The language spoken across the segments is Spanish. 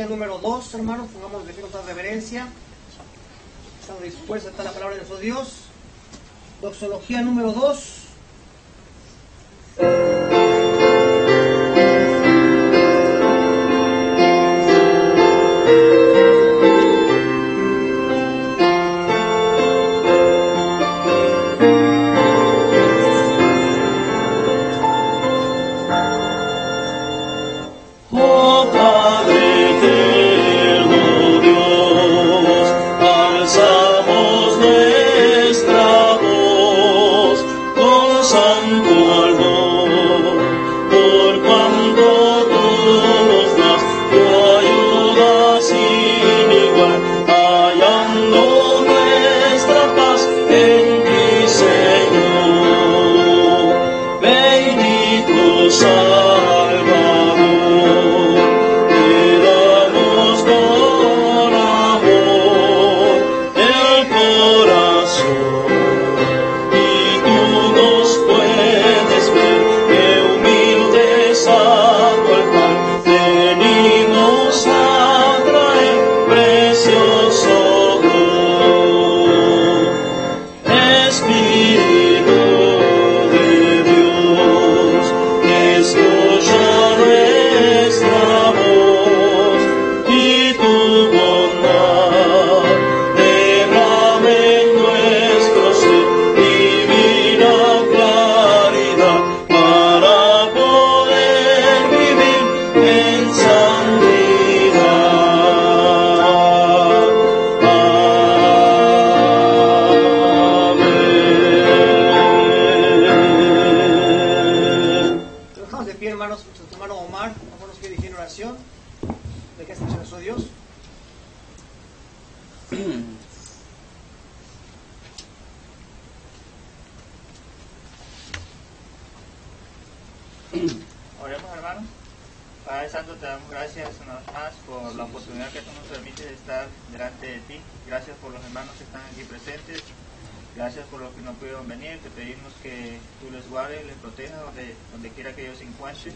número 2, hermanos, pongamos de pie con toda reverencia. Estamos dispuestos a estar la palabra de nuestro Dios. Doxología número 2. Oremos, hermanos. Padre Santo, te damos gracias una vez más por la oportunidad que tú nos permites de estar delante de ti. Gracias por los hermanos que están aquí presentes. Gracias por los que no pudieron venir. Te pedimos que tú les guardes, les protejas donde quiera que ellos se encuentren.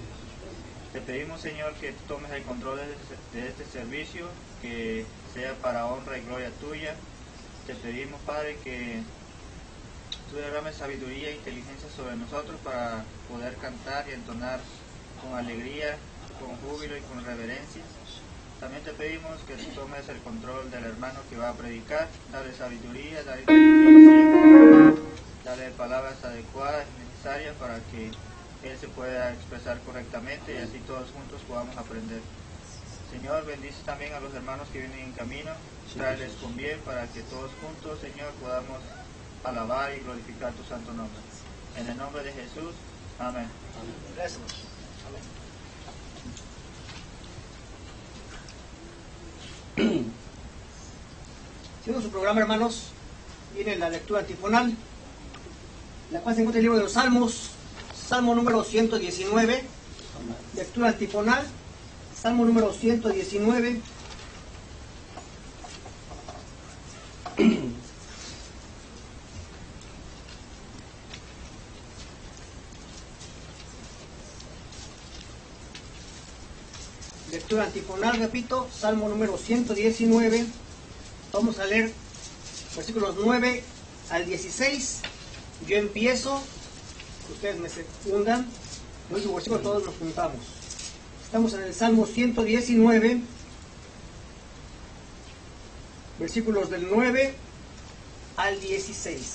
Te pedimos, Señor, que tú tomes el control de este servicio, que sea para honra y gloria tuya. Te pedimos, Padre, que tú derrames sabiduría e inteligencia sobre nosotros para poder cantar y entonar con alegría, con júbilo y con reverencia. También te pedimos que tú tomes el control del hermano que va a predicar, dale sabiduría, dale inteligencia, dale palabras adecuadas y necesarias para que él se pueda expresar correctamente y así todos juntos podamos aprender. Señor, bendice también a los hermanos que vienen en camino, tráeles con bien para que todos juntos, Señor, podamos alabar y glorificar tu santo nombre. En el nombre de Jesús, amén. Gracias. Siendo su programa, hermanos, viene la lectura antifonal, la cual se encuentra en el libro de los Salmos, Salmo número 119, lectura antifonal, Salmo número 119. Lectura antifonal, repito, Salmo número 119. Vamos a leer versículos 9 al 16. Yo empiezo, ustedes me secundan, en ese versículo todos nos juntamos. Estamos en el Salmo 119, versículos del 9 al 16.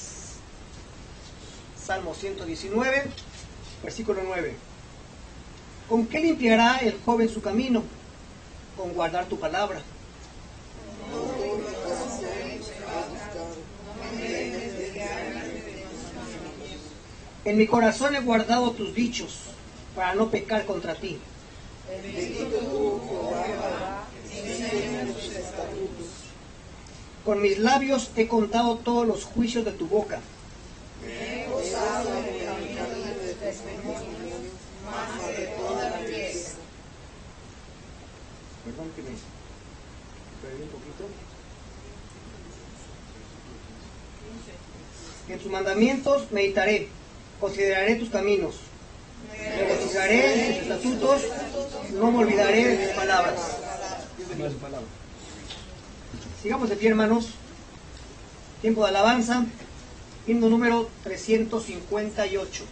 Salmo 119, versículo 9. ¿Con qué limpiará el joven su camino? Con guardar tu palabra. En mi corazón he guardado tus dichos, para no pecar contra ti. Con mis labios he contado todos los juicios de tu boca. Perdón que me perdí un poquito. En tus mandamientos meditaré, consideraré tus caminos, me regocijaré en tus estatutos, no me olvidaré de tus palabras. diga su palabra. Sigamos de pie, hermanos. Tiempo de alabanza. Himno número 358.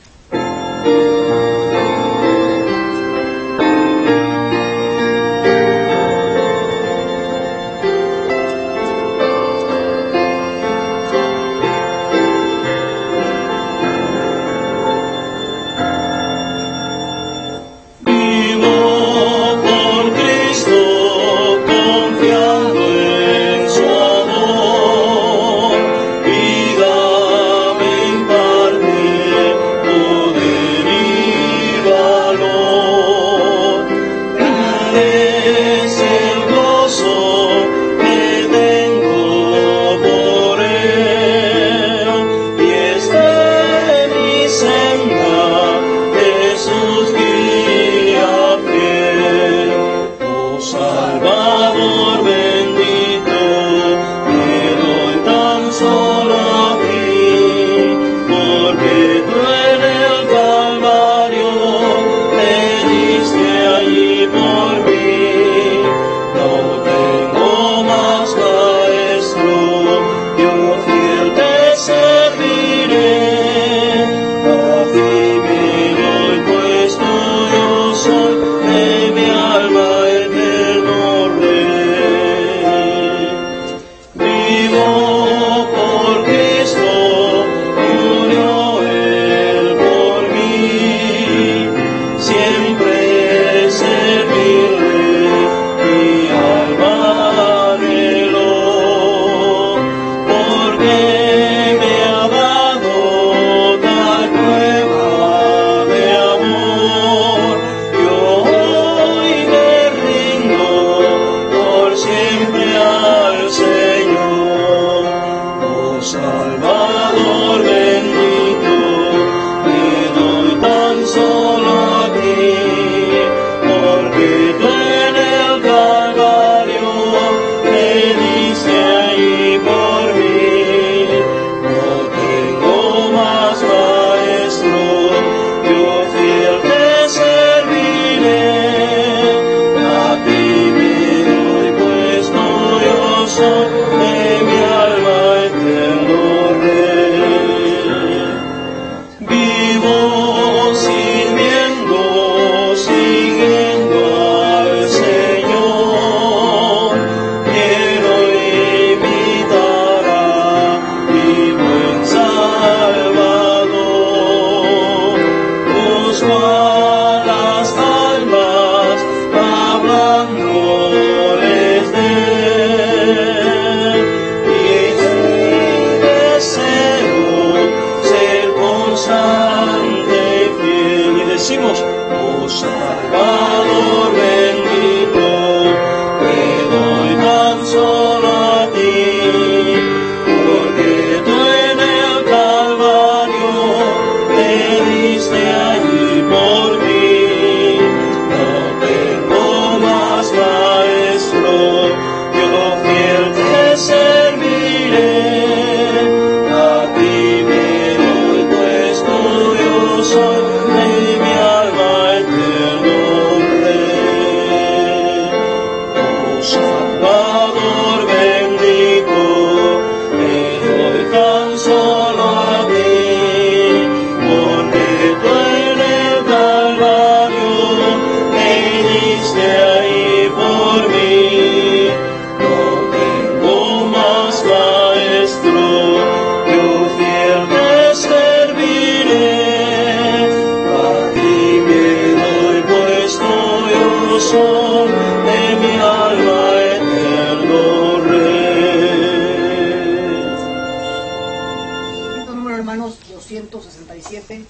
Hermanos, 267,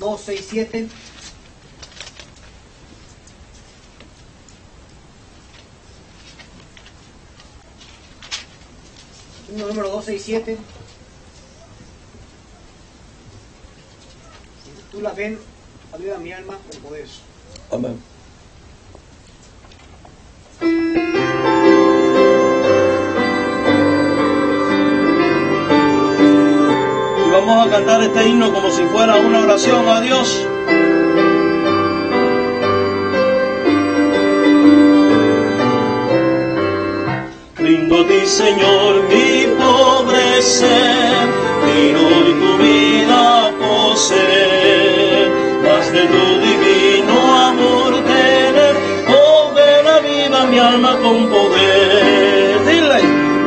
267. Número 267. Si tú la ven, ayuda a mi alma con poder. Amén. Vamos a cantar este himno como si fuera una oración a Dios. por ti, Señor, mi pobre ser, y hoy tu vida poseer, más de tu divino amor tener. Oh, ven aviva mi alma con poder, dile,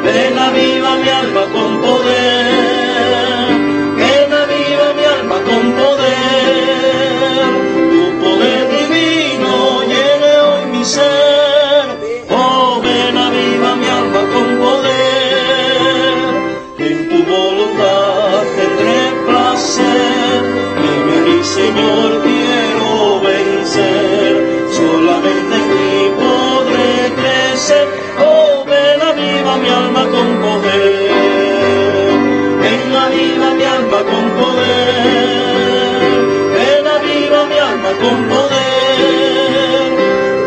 ven aviva mi alma con poder, ven aviva mi alma con poder, tu poder divino llene hoy mi ser. Oh, ven aviva mi alma con poder, en tu voluntad tendré placer, dime mi Señor quiero vencer, solamente en ti podré crecer. Oh, ven aviva mi alma con poder, ven aviva mi alma con poder, ven aviva mi alma con poder,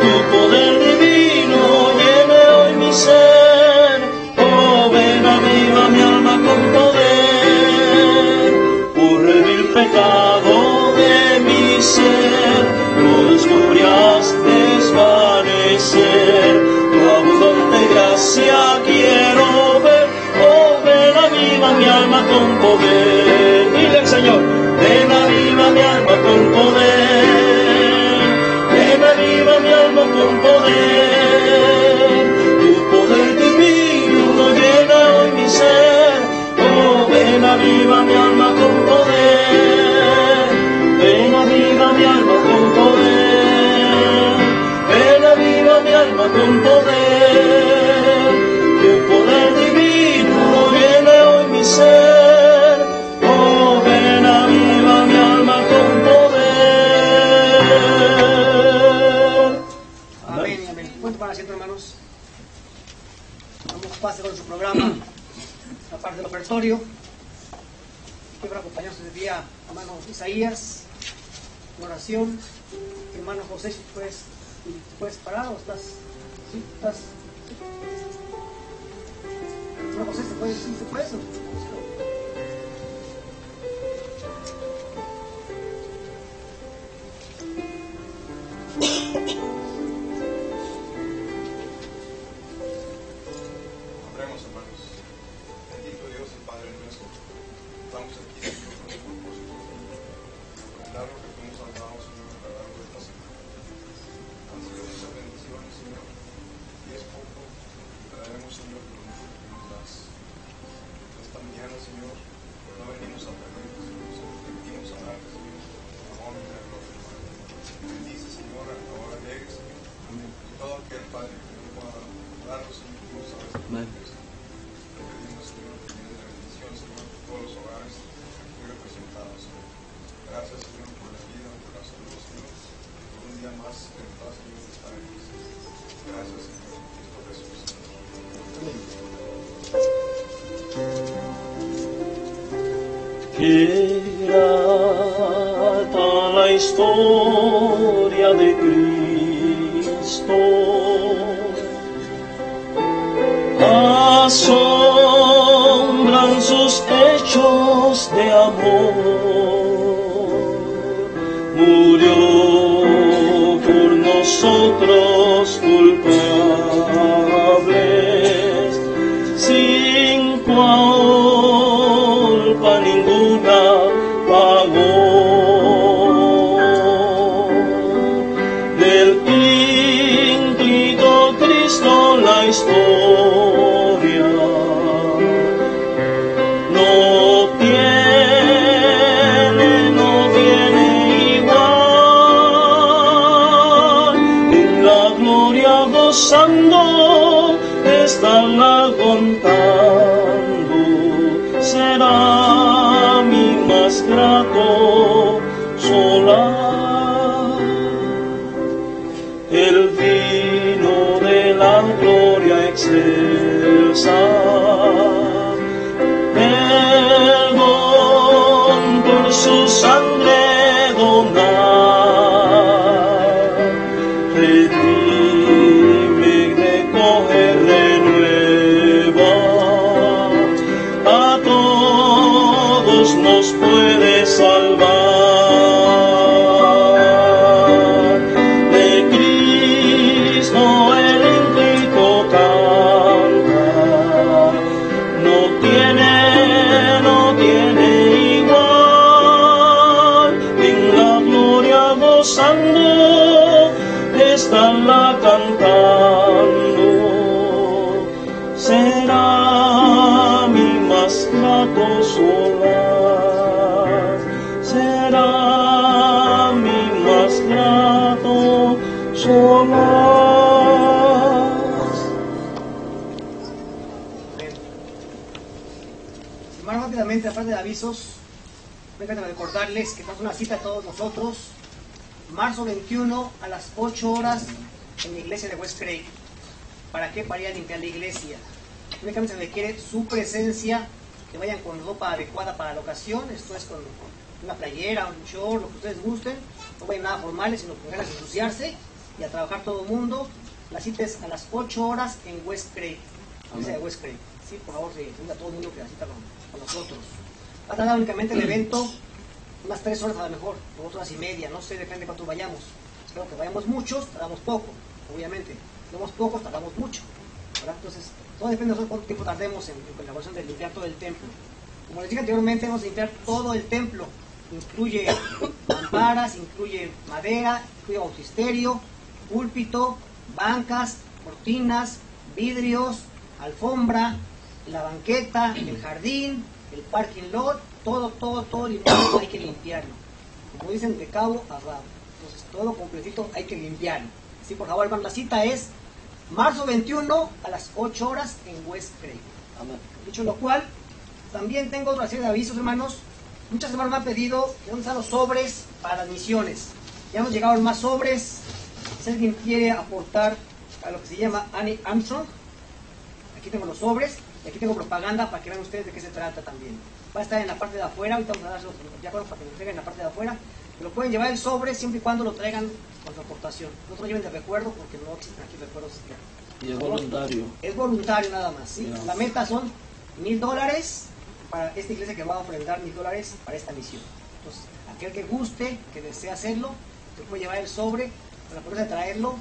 tu poder divino llene hoy mi ser. Oh, ven aviva mi alma con poder, por el pecado de mi ser, tus glorias desvanecer, tu abundante gracia quiero ver. Oh, ven aviva mi alma con poder, dile al Señor, ven aviva mi alma con poder, ven aviva mi alma con poder, tu poder divino llena hoy mi ser. Oh, ven aviva mi alma con poder, ven aviva mi alma con poder, ven aviva mi alma con poder, tu poder divino llena hoy mi ser. Oh, ven aviva mi alma con poder. Amén, amén. Punto para asiento, hermanos. Vamos pase con su programa, la parte del ofertorio. Quiero acompañarnos este día, hermano Isaías, en oración. Hermano José, si puedes parar o estás. ¿Sí? ¿Estás? ¿Sí? Hermano José, ¿se puede? ¿Sí? ¿Se puede? Oremos, hermanos. Bendito Dios y Padre nuestro, estamos aquí, Señor, con el propósito de recordar lo que tú nos has dado, Señor, a lo largo de esta semana. Han sido muchas bendiciones, Señor, y es poco que traemos, Señor, por nosotros que nos das. Esta mañana, Señor, no venimos a pedirte, Señor, sino que venimos a darte, Señor, la honra y la gloria, Padre. Bendice, Señor, a la hora de Señor, y todo aquel Padre que nos pueda darnos, Señor, tú sabes que Amén. pedimos, Señor, que me dé la bendición, Señor, por todos los hogares aquí representados, Señor. Gracias, Señor, por la vida, por la salud, Señor, por un día más en paz, Señor, de estar aquí, Señor. Gracias, Señor, en Cristo Jesús, Señor. Qué grata la historia de Cristo, asombran sus hechos de amor, murió por nosotros culpables, sin culpa ninguna pagó. Del ínclito Cristo la historia no tiene igual. En la gloria gozando estarla contando, será mi más grato solar. El vino de la gloria excelsa, el don por su sangre donar, redime, recoge, renueva, a todos nos puede salvar. solas, será mi más grato solas. Más rápidamente, aparte de avisos, déjenme recordarles que tenemos una cita a todos nosotros, marzo 21 a las 8 horas en la iglesia de West Craig. ¿Para qué? Para ir a limpiar la iglesia. Únicamente se requiere su presencia, que vayan con ropa adecuada para la ocasión, esto es con una playera, un short, lo que ustedes gusten, no vayan nada formales, sino con ganas de ensuciarse y a trabajar todo el mundo. La cita es a las 8 horas en West Craig, iglesia de West Craig. Sí, por favor, se invita a todo el mundo que la cita con nosotros. Va a tardar únicamente el evento unas 3 horas a lo mejor, o 2 horas y media, no sé, depende de cuántos vayamos. Espero que vayamos muchos, tardamos poco, obviamente. Si vamos pocos, tardamos mucho, ¿verdad? Entonces, todo depende de nosotros cuánto tiempo tardemos en la elaboración de limpiar todo el templo. Como les dije anteriormente, vamos a limpiar todo el templo. Incluye mamparas, incluye madera, incluye bautisterio, púlpito, bancas, cortinas, vidrios, alfombra, la banqueta, el jardín, el parking lot, todo limpiarlo, hay que limpiarlo. Como dicen, de cabo a rabo. Entonces, todo completito hay que limpiarlo. Sí, por favor, hermano, la cita es marzo 21 a las 8 horas en West Craig. Dicho lo cual, también tengo otra serie de avisos, hermanos. Muchas hermanos me han pedido que dónde están los sobres para las misiones. Ya nos llegaron más sobres. Si alguien quiere aportar a lo que se llama Annie Armstrong, aquí tengo los sobres. Y aquí tengo propaganda para que vean ustedes de qué se trata también. Va a estar en la parte de afuera, ahorita vamos a dar ya para que lo traigan en la parte de afuera. Pero pueden llevar el sobre siempre y cuando lo traigan con su aportación. No lo lleven de recuerdo porque no existen aquí recuerdos. Y es voluntario. Es voluntario nada más, ¿sí? La meta son $1,000 para esta iglesia que va a ofrendar $1,000 para esta misión. Entonces, aquel que guste, que desee hacerlo, se puede llevar el sobre con la promesa de traerlo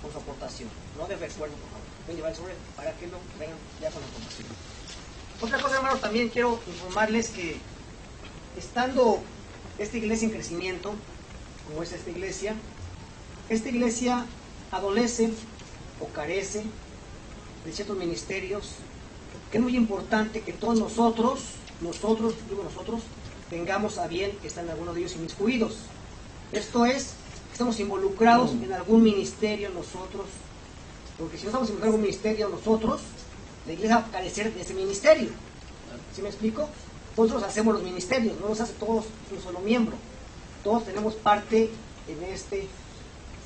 con su aportación. No de recuerdo, por favor. Pueden llevar el sobre para que lo traigan ya con la aportación. Otra cosa, hermanos, también quiero informarles que estando esta iglesia en crecimiento, como es esta iglesia adolece o carece de ciertos ministerios, que es muy importante que todos nosotros, tengamos a bien que están algunos de ellos inmiscuidos. Esto es, que estamos involucrados en algún ministerio nosotros, porque si no estamos involucrados en algún ministerio nosotros, la iglesia va a carecer de ese ministerio. ¿Sí me explico? Nosotros hacemos los ministerios, no los hace todos un solo miembro. Todos tenemos parte en este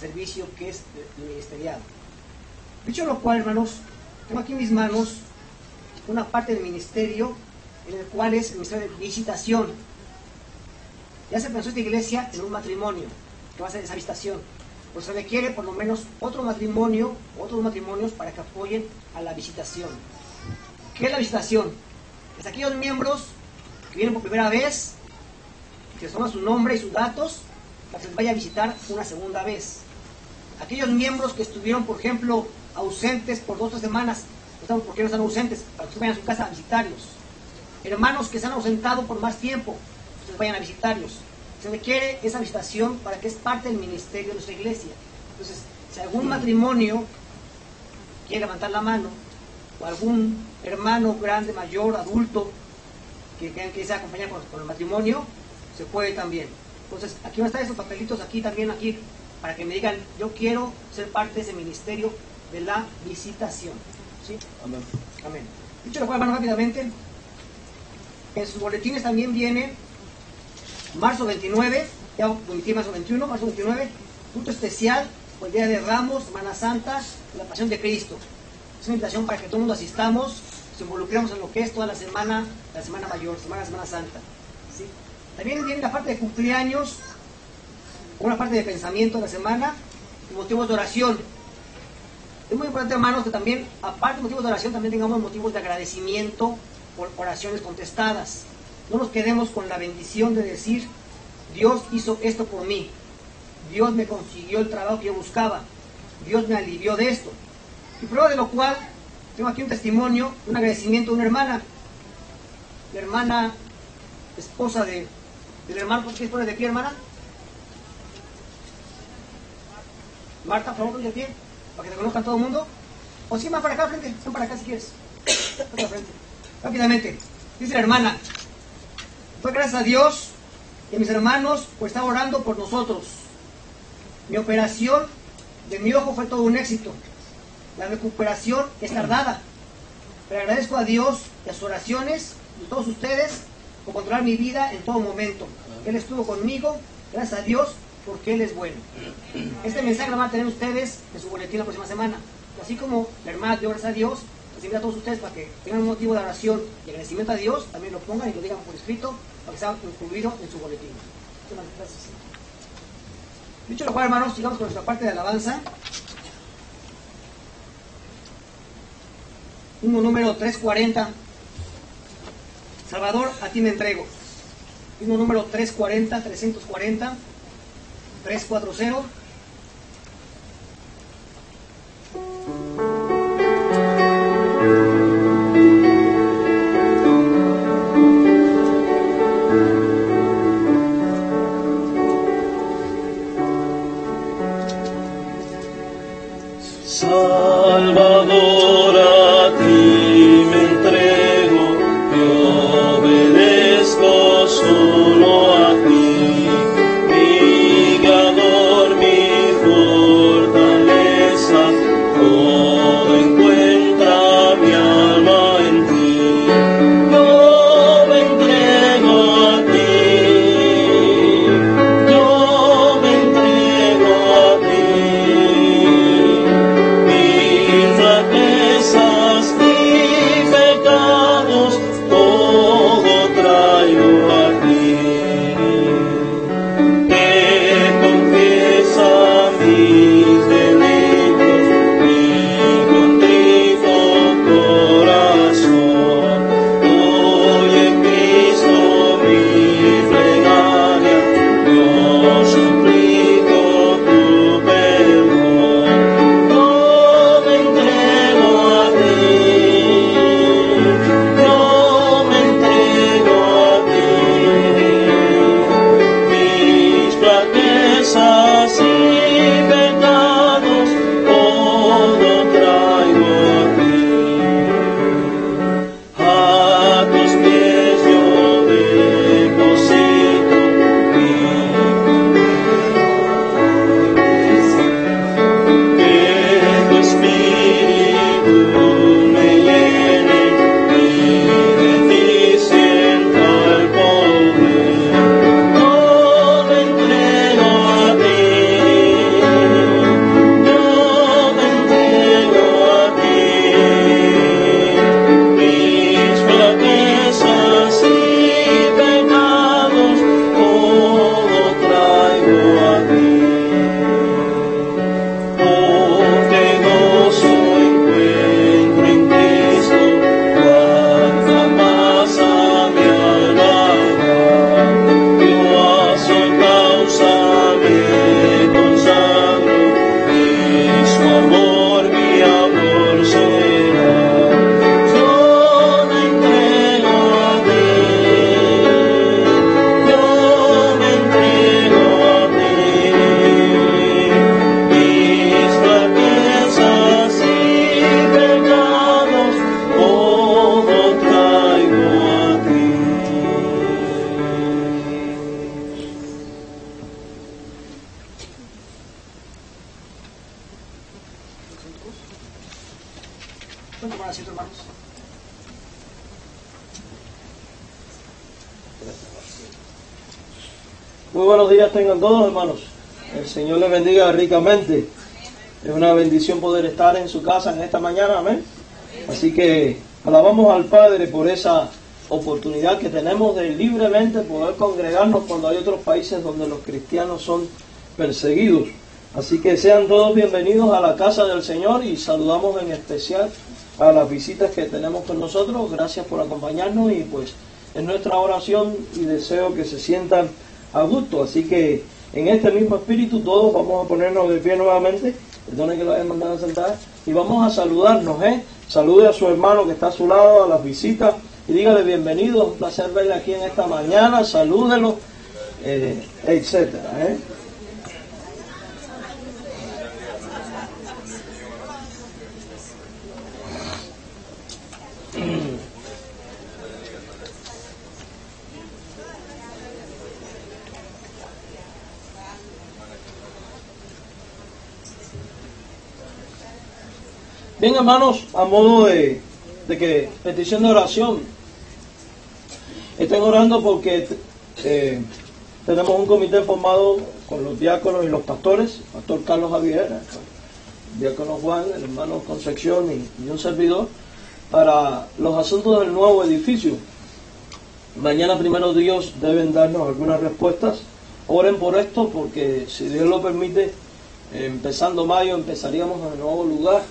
servicio que es el ministeriado. Dicho lo cual, hermanos, tengo aquí en mis manos una parte del ministerio en el cual es el ministerio de visitación. Ya se pensó esta iglesia en un matrimonio que va a ser esa visitación. Pues se requiere por lo menos otros matrimonios para que apoyen a la visitación. ¿Qué es la visitación? Es aquellos miembros que vienen por primera vez, que les toma su nombre y sus datos, para que les vaya a visitar una segunda vez. Aquellos miembros que estuvieron, por ejemplo, ausentes por 2 o 3 semanas, no sabemos por qué no están ausentes, para que vayan a su casa a visitarlos. Hermanos que se han ausentado por más tiempo, ustedes vayan a visitarlos. Se requiere esa visitación para que es parte del ministerio de nuestra iglesia. Entonces, si algún matrimonio quiere levantar la mano, o algún hermano grande, mayor, adulto, que quieran que se acompañe con el matrimonio, se puede también. Entonces, aquí van a estar esos papelitos, aquí también, aquí, para que me digan, yo quiero ser parte de ese ministerio de la visitación. ¿Sí? Amén. Amén. Dicho lo cual, hermano, rápidamente, en sus boletines también viene marzo 29, ya omití marzo 21, marzo 29, punto especial por el Día de Ramos, Semana Santa, la Pasión de Cristo. Es una invitación para que todo el mundo asistamos, nos involucremos en lo que es toda la Semana Mayor, Semana Santa. ¿Sí? También viene la parte de cumpleaños, una parte de pensamiento de la semana y motivos de oración. Es muy importante, hermanos, que también, aparte de motivos de oración, también tengamos motivos de agradecimiento por oraciones contestadas. No nos quedemos con la bendición de decir, Dios hizo esto por mí, Dios me consiguió el trabajo que yo buscaba, Dios me alivió de esto. Y prueba de lo cual, tengo aquí un testimonio, un agradecimiento de una hermana, la hermana esposa del hermano, ¿qué es de pie, hermana? Marta, por favor, de pie, para que te conozcan todo el mundo. O sí, más para acá al frente, son para acá si quieres. Para frente. Rápidamente, dice la hermana, Fue gracias a Dios y a mis hermanos por estar orando por nosotros. Mi operación de mi ojo fue todo un éxito. La recuperación es tardada, pero agradezco a Dios y a sus oraciones y a todos ustedes por controlar mi vida en todo momento. Él estuvo conmigo, gracias a Dios, porque Él es bueno. Este mensaje lo van a tener ustedes en su boletín la próxima semana. Así como la hermana dio gracias a Dios, les invito a todos ustedes para que tengan un motivo de oración y agradecimiento a Dios, también lo pongan y lo digan por escrito, para que sea incluido en su boletín. Muchas gracias. Dicho lo cual, hermanos, sigamos con nuestra parte de alabanza. Himno número 340. Salvador, a ti me entrego. Himno número 340, 340, 340. Salvador, a ti me entrego, yo obedezco solo a ti, mi guiador, mi fortaleza, todo encuentra mi alma en ti. Yo me entrego a ti, yo me entrego a ti. Flaquezas y pecados, todo traigo a ti. Que confiesa mis delitos, mi contrito corazón. Hoy en Cristo mi plegaria, yo suplico tu perdón. Yo me entrego a ti, yo me entrego a ti. Mis flaquezas y pecados, todo traigo a ti. A tus pies yo deposito mi que tu espíritu me llene y de ti sienta el poder. Yo me entrego a ti, yo me entrego a ti. Mis flaquezas y pecados, todo traigo a ti. Porque gozo encuentro en Cristo, cuánta paz a mi alma da. Yo a su causa me consagro, y su amor mi amor será. Yo me entrego a ti, yo me entrego a ti. Mis flaquezas y pecados, todo traigo a ti. ¿Pueden tomar asiento, hermanos? Muy buenos días tengan todos, hermanos. El Señor les bendiga ricamente. Es una bendición poder estar en su casa en esta mañana, amén. Así que alabamos al Padre por esa oportunidad que tenemos de libremente poder congregarnos cuando hay otros países donde los cristianos son perseguidos. Así que sean todos bienvenidos a la casa del Señor y saludamos en especial a las visitas que tenemos con nosotros. Gracias por acompañarnos y pues es nuestra oración y deseo que se sientan a gusto. Así que en este mismo espíritu todos vamos a ponernos de pie nuevamente. Perdone que lo hayan mandado a sentar. Y vamos a saludarnos, Salude a su hermano que está a su lado, a las visitas. Y dígale bienvenido, un placer verle aquí en esta mañana. Salúdelo, etcétera, Bien, hermanos, a modo de que petición de oración, estén orando porque tenemos un comité formado con los diáconos y los pastores, el pastor Carlos Javier, el diácono Juan, el hermano Concepción y un servidor, para los asuntos del nuevo edificio. Mañana, primero Dios, deben darnos algunas respuestas. Oren por esto porque, si Dios lo permite, empezando mayo empezaríamos en el nuevo lugar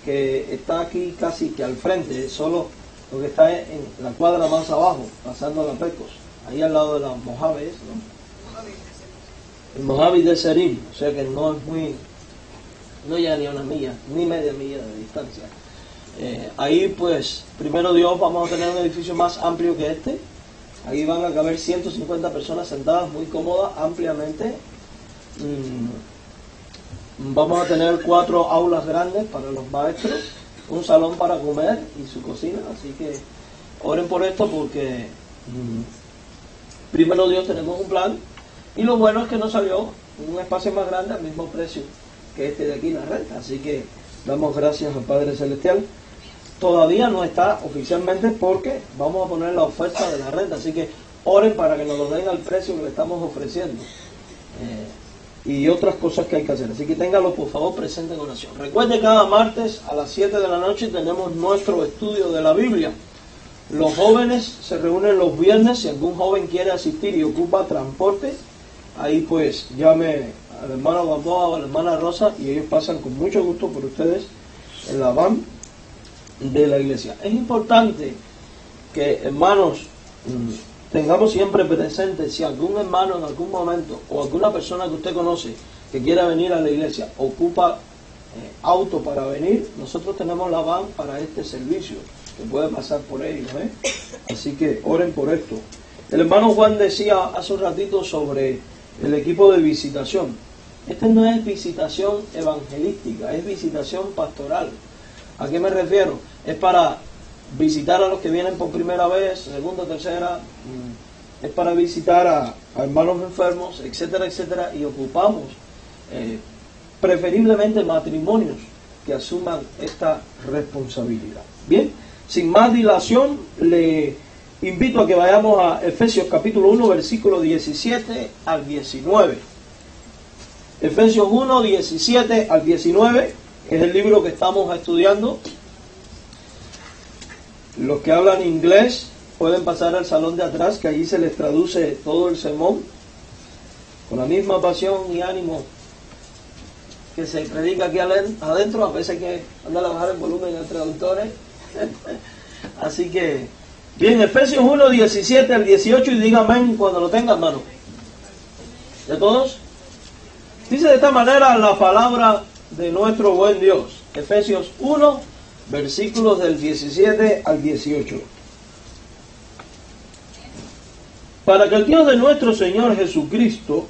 que está aquí casi que al frente, solo lo que está en la cuadra más abajo, pasando a la Pecos, ahí al lado de la Mojave, ¿no? El Mojave de Serín, o sea que no es no llega ni a una milla, ni media milla de distancia. Ahí pues, primero Dios, vamos a tener un edificio más amplio que este. Ahí van a caber 150 personas sentadas muy cómodas, ampliamente. Vamos a tener 4 aulas grandes para los maestros, un salón para comer y su cocina. Así que oren por esto porque primero Dios, tenemos un plan. Y lo bueno es que nos salió un espacio más grande al mismo precio que este de aquí, la renta. Así que damos gracias al Padre Celestial. Todavía no está oficialmente porque vamos a poner la oferta de la renta, así que oren para que nos lo den al precio que le estamos ofreciendo, y otras cosas que hay que hacer, así que ténganlo por favor presente en oración. Recuerde, cada martes a las 7 de la noche tenemos nuestro estudio de la Biblia. Los jóvenes se reúnen los viernes. Si algún joven quiere asistir y ocupa transporte, ahí pues llame al hermano Gamboa o a la hermana Rosa y ellos pasan con mucho gusto por ustedes en la van de la iglesia. Es importante que, hermanos, tengamos siempre presente, si algún hermano en algún momento o alguna persona que usted conoce que quiera venir a la iglesia ocupa auto para venir, nosotros tenemos la van para este servicio que puede pasar por ellos, así que oren por esto. El hermano Juan decía hace un ratito sobre el equipo de visitación. Este no es visitación evangelística, es visitación pastoral. ¿A qué me refiero? Es para visitar a los que vienen por primera vez, segunda, tercera, es para visitar a hermanos enfermos, etcétera, etcétera, y ocupamos preferiblemente matrimonios que asuman esta responsabilidad. Bien, sin más dilación, le invito a que vayamos a Efesios capítulo 1, versículo 17 al 19. Efesios 1, 17 al 19. Es el libro que estamos estudiando. Los que hablan inglés pueden pasar al salón de atrás, que allí se les traduce todo el sermón con la misma pasión y ánimo que se predica aquí adentro. A veces hay que andar a bajar el volumen del traductor. Así que, bien, Efesios 1, 17 al 18, y diga amén cuando lo tengan, hermano. ¿De todos? Dice de esta manera la palabra de nuestro buen Dios. Efesios 1, versículos del 17 al 18. Para que el Dios de nuestro Señor Jesucristo,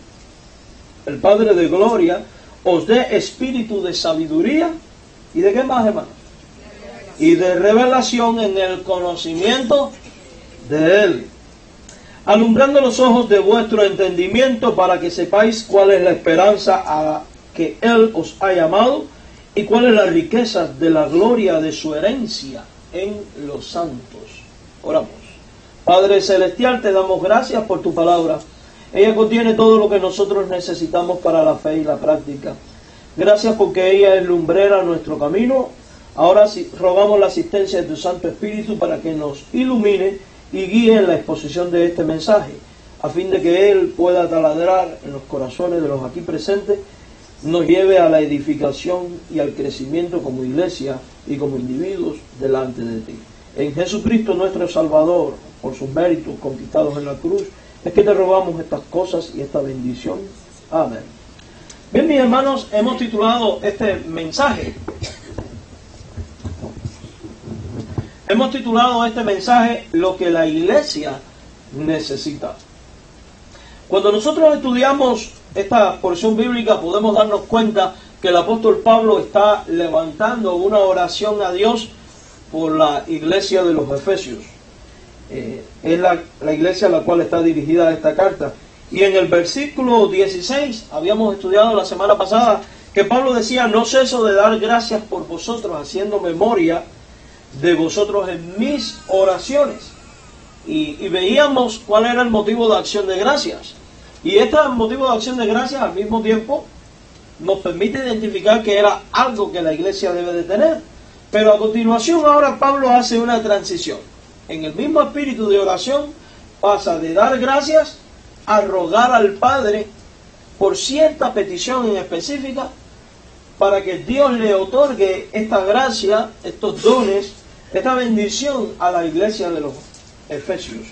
el Padre de gloria, os dé espíritu de sabiduría y de qué más, hermano, y de revelación en el conocimiento de Él, alumbrando los ojos de vuestro entendimiento, para que sepáis cuál es la esperanza a que Él os ha llamado y cuál es la riqueza de la gloria de su herencia en los santos. Oramos. Padre Celestial, te damos gracias por tu palabra. Ella contiene todo lo que nosotros necesitamos para la fe y la práctica. Gracias porque ella es lumbrera a nuestro camino. Ahora rogamos la asistencia de tu Santo Espíritu para que nos ilumine y guíe en la exposición de este mensaje, a fin de que Él pueda taladrar en los corazones de los aquí presentes, nos lleve a la edificación y al crecimiento como iglesia y como individuos delante de ti. En Jesucristo nuestro Salvador, por sus méritos conquistados en la cruz, es que te rogamos estas cosas y esta bendición. Amén. Bien, mis hermanos, hemos titulado este mensaje. Hemos titulado este mensaje "Lo que la iglesia necesita". Cuando nosotros estudiamos esta porción bíblica, podemos darnos cuenta que el apóstol Pablo está levantando una oración a Dios por la iglesia de los Efesios. Es la iglesia a la cual está dirigida esta carta. Y en el versículo 16, habíamos estudiado la semana pasada que Pablo decía, no ceso de dar gracias por vosotros, haciendo memoria de vosotros en mis oraciones. Y veíamos cuál era el motivo de acción de gracias. Y este motivo de acción de gracias al mismo tiempo nos permite identificar que era algo que la iglesia debe de tener. Pero a continuación ahora Pablo hace una transición. En el mismo espíritu de oración pasa de dar gracias a rogar al Padre por cierta petición en específica para que Dios le otorgue esta gracia, estos dones, esta bendición a la iglesia de los Efesios.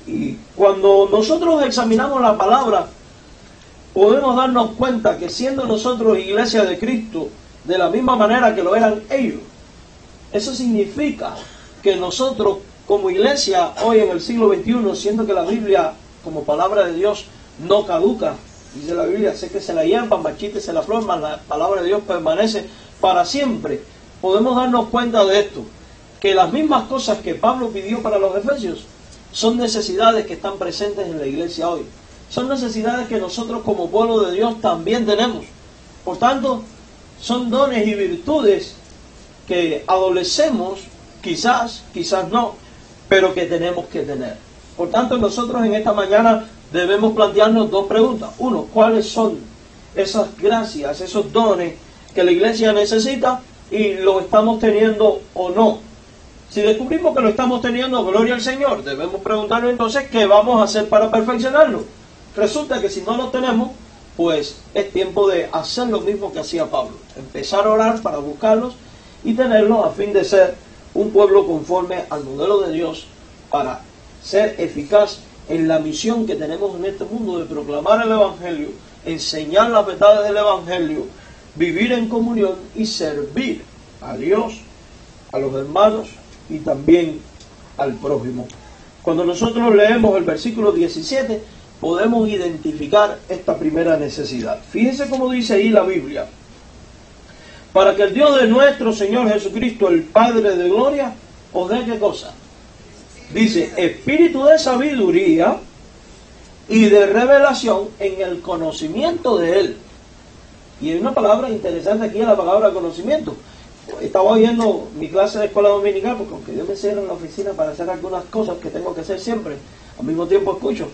Y cuando nosotros examinamos la palabra, podemos darnos cuenta que siendo nosotros iglesia de Cristo, de la misma manera que lo eran ellos, eso significa que nosotros como iglesia hoy en el siglo XXI, siendo que la Biblia como palabra de Dios no caduca, dice la Biblia, sé que se la hierba, marchítese la flor, mas la palabra de Dios permanece para siempre. Podemos darnos cuenta de esto, que las mismas cosas que Pablo pidió para los Efesios son necesidades que están presentes en la iglesia hoy. Son necesidades que nosotros como pueblo de Dios también tenemos. Por tanto, son dones y virtudes que adolecemos, quizás no, pero que tenemos que tener. Por tanto, nosotros en esta mañana debemos plantearnos dos preguntas. Uno, ¿cuáles son esas gracias, esos dones que la iglesia necesita y lo estamos teniendo o no? Si descubrimos que lo estamos teniendo, gloria al Señor, debemos preguntarnos entonces qué vamos a hacer para perfeccionarlo. Resulta que si no lo tenemos, pues es tiempo de hacer lo mismo que hacía Pablo. Empezar a orar para buscarlos y tenerlos a fin de ser un pueblo conforme al modelo de Dios para ser eficaz en la misión que tenemos en este mundo de proclamar el Evangelio, enseñar las verdades del Evangelio, vivir en comunión y servir a Dios, a los hermanos y también al prójimo. Cuando nosotros leemos el versículo 17, podemos identificar esta primera necesidad. Fíjense cómo dice ahí la Biblia. Para que el Dios de nuestro Señor Jesucristo, el Padre de gloria, os dé ¿qué cosa? Dice, espíritu de sabiduría y de revelación en el conocimiento de Él. Y hay una palabra interesante aquí, la palabra conocimiento. Estaba oyendo mi clase de escuela dominical, porque aunque yo me cierro en la oficina para hacer algunas cosas que tengo que hacer siempre, al mismo tiempo escucho.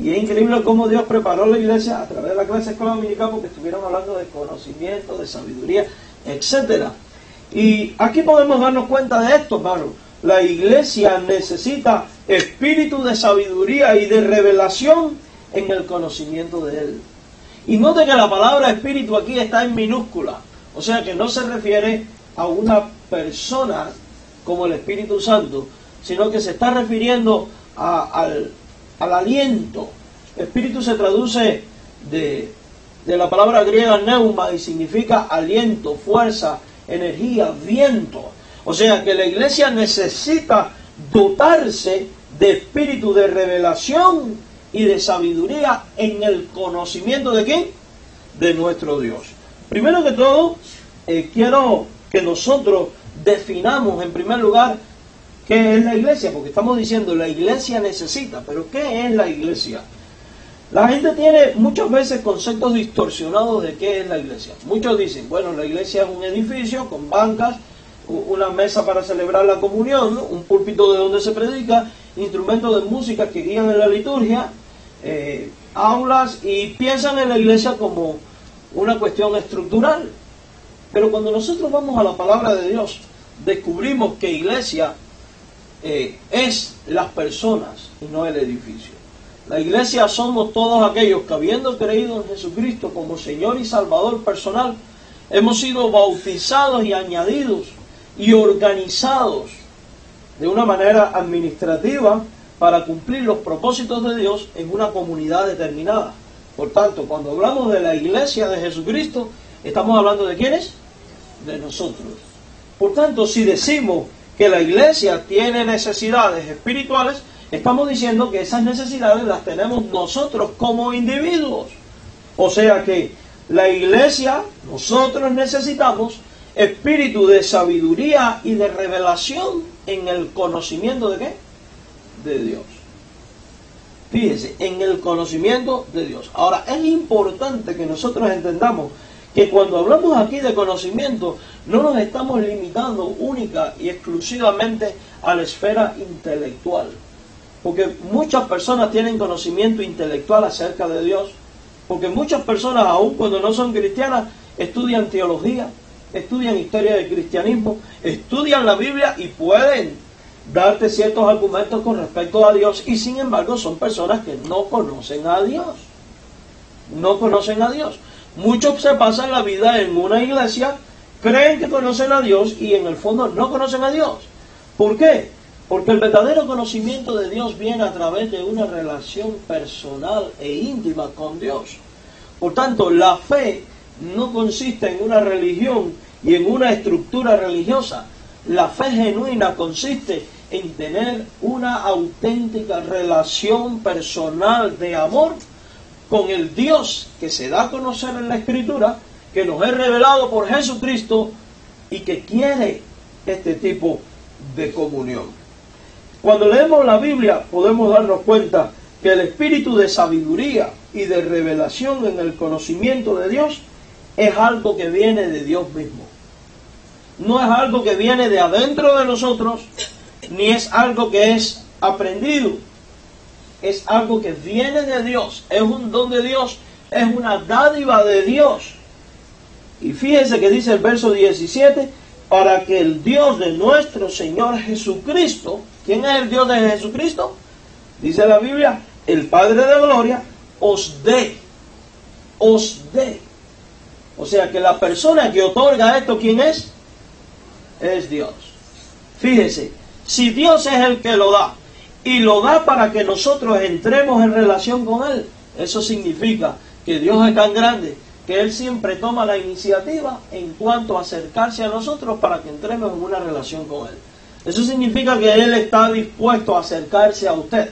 Y es increíble cómo Dios preparó la iglesia a través de la clase de escuela dominical, porque estuvieron hablando de conocimiento, de sabiduría, etcétera. Y aquí podemos darnos cuenta de esto, hermano. La iglesia necesita espíritu de sabiduría y de revelación en el conocimiento de Él. Y note que la palabra espíritu aquí está en minúscula. O sea que no se refiere a una persona como el Espíritu Santo, sino que se está refiriendo al aliento. Espíritu se traduce de la palabra griega neuma y significa aliento, fuerza, energía, viento. O sea que la iglesia necesita dotarse de espíritu de revelación y de sabiduría en el conocimiento de ¿quién? De nuestro Dios. Primero que todo, quiero que nosotros definamos en primer lugar qué es la iglesia, porque estamos diciendo la iglesia necesita, pero ¿qué es la iglesia? La gente tiene muchas veces conceptos distorsionados de qué es la iglesia. Muchos dicen, bueno, la iglesia es un edificio con bancas, una mesa para celebrar la comunión, ¿no? Un púlpito de donde se predica, instrumentos de música que guían en la liturgia, aulas, y piensan en la iglesia como una cuestión estructural. Pero cuando nosotros vamos a la palabra de Dios, descubrimos que iglesia es las personas y no el edificio. La iglesia somos todos aquellos que, habiendo creído en Jesucristo como Señor y Salvador personal, hemos sido bautizados y añadidos y organizados de una manera administrativa para cumplir los propósitos de Dios en una comunidad determinada. Por tanto, cuando hablamos de la iglesia de Jesucristo, estamos hablando de ¿quiénes? De nosotros. Por tanto, si decimos que la iglesia tiene necesidades espirituales, estamos diciendo que esas necesidades las tenemos nosotros como individuos. O sea que la iglesia, nosotros necesitamos espíritu de sabiduría y de revelación en el conocimiento de ¿qué? De Dios. Fíjense, en el conocimiento de Dios. Ahora, es importante que nosotros entendamos que cuando hablamos aquí de conocimiento, no nos estamos limitando única y exclusivamente a la esfera intelectual. Porque muchas personas tienen conocimiento intelectual acerca de Dios, porque muchas personas, aun cuando no son cristianas, estudian teología, estudian historia del cristianismo, estudian la Biblia y pueden darte ciertos argumentos con respecto a Dios, y sin embargo son personas que no conocen a Dios. No conocen a Dios. Muchos se pasan la vida en una iglesia, creen que conocen a Dios y en el fondo no conocen a Dios. ¿Por qué? Porque el verdadero conocimiento de Dios viene a través de una relación personal e íntima con Dios. Por tanto, la fe no consiste en una religión y en una estructura religiosa. La fe genuina consiste en tener una auténtica relación personal de amor con el Dios que se da a conocer en la Escritura, que nos es revelado por Jesucristo y que quiere este tipo de comunión. Cuando leemos la Biblia podemos darnos cuenta que el espíritu de sabiduría y de revelación en el conocimiento de Dios es algo que viene de Dios mismo. No es algo que viene de adentro de nosotros, ni es algo que es aprendido. Es algo que viene de Dios, es un don de Dios, es una dádiva de Dios. Y fíjense que dice el verso 17, para que el Dios de nuestro Señor Jesucristo, ¿quién es el Dios de Jesucristo? Dice la Biblia, el Padre de Gloria, os dé. O sea que la persona que otorga esto, ¿quién es? Es Dios. Fíjese, si Dios es el que lo da, y lo da para que nosotros entremos en relación con Él, eso significa que Dios es tan grande que Él siempre toma la iniciativa en cuanto a acercarse a nosotros para que entremos en una relación con Él. Eso significa que Él está dispuesto a acercarse a usted.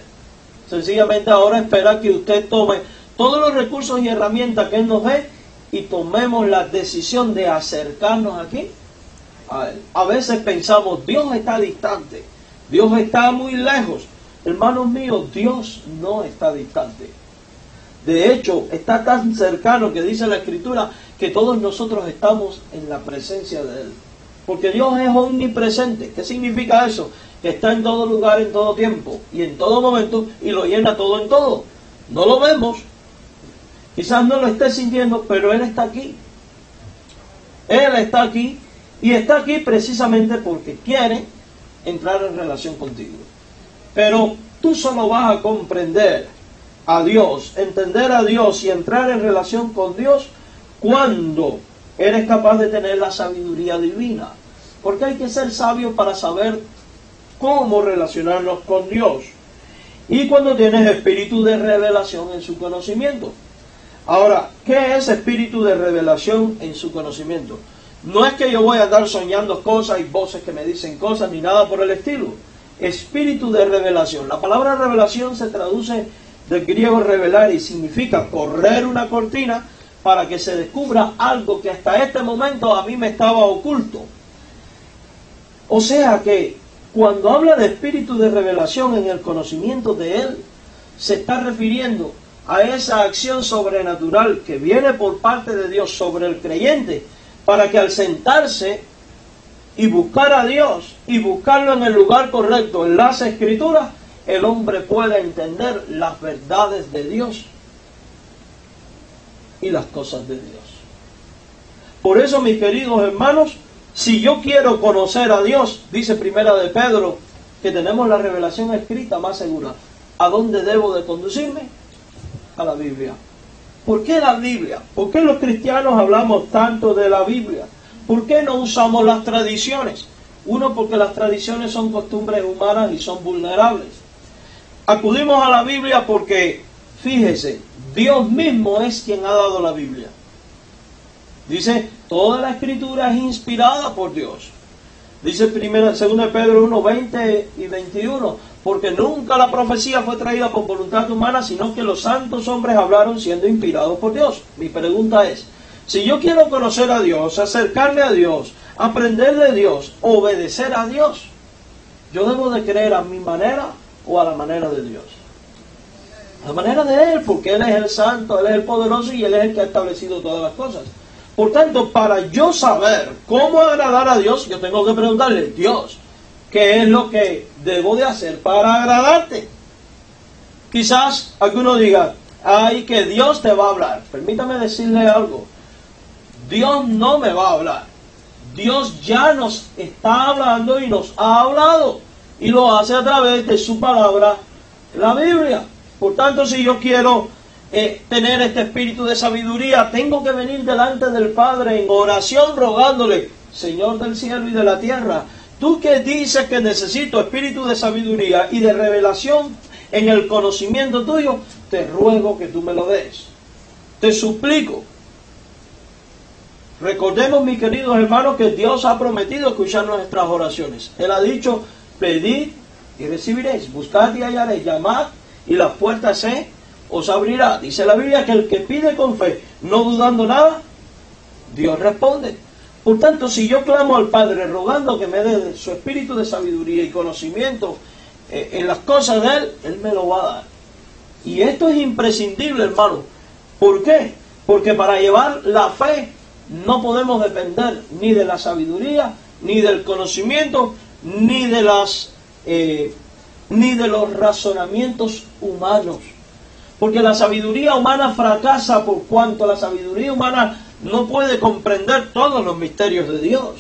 Sencillamente ahora espera que usted tome todos los recursos y herramientas que Él nos dé y tomemos la decisión de acercarnos aquí a Él. A veces pensamos, Dios está distante, Dios está muy lejos. Hermanos míos, Dios no está distante. De hecho, está tan cercano que dice la Escritura que todos nosotros estamos en la presencia de Él. Porque Dios es omnipresente. ¿Qué significa eso? Que está en todo lugar, en todo tiempo y en todo momento y lo llena todo en todo. No lo vemos, quizás no lo esté sintiendo, pero Él está aquí. Él está aquí y está aquí precisamente porque quiere entrar en relación contigo. Pero tú solo vas a comprender a Dios, entender a Dios y entrar en relación con Dios cuando eres capaz de tener la sabiduría divina. Porque hay que ser sabio para saber cómo relacionarnos con Dios. Y cuando tienes espíritu de revelación en su conocimiento. Ahora, ¿qué es espíritu de revelación en su conocimiento? No es que yo voy a andar soñando cosas y voces que me dicen cosas ni nada por el estilo. Espíritu de revelación. La palabra revelación se traduce del griego revelar y significa correr una cortina para que se descubra algo que hasta este momento a mí me estaba oculto. O sea que cuando habla de espíritu de revelación en el conocimiento de Él, se está refiriendo a esa acción sobrenatural que viene por parte de Dios sobre el creyente, para que al sentarse y buscar a Dios y buscarlo en el lugar correcto, en las Escrituras, el hombre pueda entender las verdades de Dios y las cosas de Dios. Por eso, mis queridos hermanos, si yo quiero conocer a Dios, dice Primera de Pedro, que tenemos la revelación escrita más segura. ¿A dónde debo de conducirme? A la Biblia. ¿Por qué la Biblia? ¿Por qué los cristianos hablamos tanto de la Biblia? ¿Por qué no usamos las tradiciones? Uno, porque las tradiciones son costumbres humanas y son vulnerables. Acudimos a la Biblia porque, fíjese, Dios mismo es quien ha dado la Biblia. Dice, toda la Escritura es inspirada por Dios. Dice 2 Pedro 1, 20 y 21, porque nunca la profecía fue traída por voluntad humana, sino que los santos hombres hablaron siendo inspirados por Dios. Mi pregunta es, si yo quiero conocer a Dios, acercarme a Dios, aprender de Dios, obedecer a Dios, ¿yo debo de creer a mi manera o a la manera de Dios? A la manera de Él, porque Él es el santo, Él es el poderoso y Él es el que ha establecido todas las cosas. Por tanto, para yo saber cómo agradar a Dios, yo tengo que preguntarle, Dios, ¿qué es lo que debo de hacer para agradarte? Quizás alguno diga, ay, que Dios te va a hablar. Permítame decirle algo. Dios no me va a hablar. Dios ya nos está hablando y nos ha hablado. Y lo hace a través de su palabra, la Biblia. Por tanto, si yo quiero tener este espíritu de sabiduría, tengo que venir delante del Padre en oración rogándole, Señor del cielo y de la tierra, tú que dices que necesito espíritu de sabiduría y de revelación en el conocimiento tuyo, te ruego que tú me lo des. Te suplico. Recordemos, mis queridos hermanos, que Dios ha prometido escuchar nuestras oraciones. Él ha dicho, pedid y recibiréis, buscad y hallaréis, llamad y las puertas se os abrirá. Dice la Biblia que el que pide con fe, no dudando nada, Dios responde. Por tanto, si yo clamo al Padre rogando que me dé su espíritu de sabiduría y conocimiento en las cosas de Él me lo va a dar. Y esto es imprescindible, hermano. ¿Por qué? Porque para llevar la fe no podemos depender ni de la sabiduría, ni del conocimiento, ni de los razonamientos humanos. Porque la sabiduría humana fracasa por cuanto la sabiduría humana no puede comprender todos los misterios de Dios.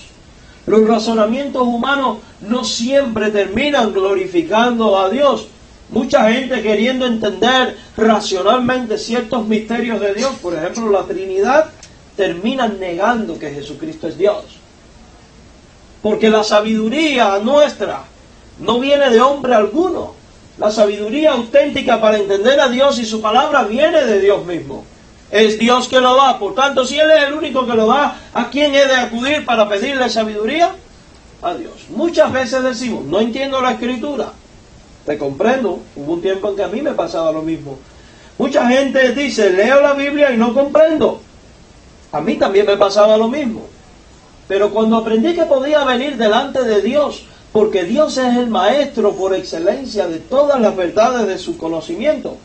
Los razonamientos humanos no siempre terminan glorificando a Dios. Mucha gente queriendo entender racionalmente ciertos misterios de Dios, por ejemplo la Trinidad, terminan negando que Jesucristo es Dios. Porque la sabiduría nuestra no viene de hombre alguno. La sabiduría auténtica para entender a Dios y su palabra viene de Dios mismo. Es Dios que lo da. Por tanto, si Él es el único que lo da, ¿a quién he de acudir para pedirle sabiduría? A Dios. Muchas veces decimos, no entiendo la Escritura. Te comprendo. Hubo un tiempo en que a mí me pasaba lo mismo. Mucha gente dice, leo la Biblia y no comprendo. A mí también me pasaba lo mismo. Pero cuando aprendí que podía venir delante de Dios, porque Dios es el maestro por excelencia de todas las verdades de su conocimiento,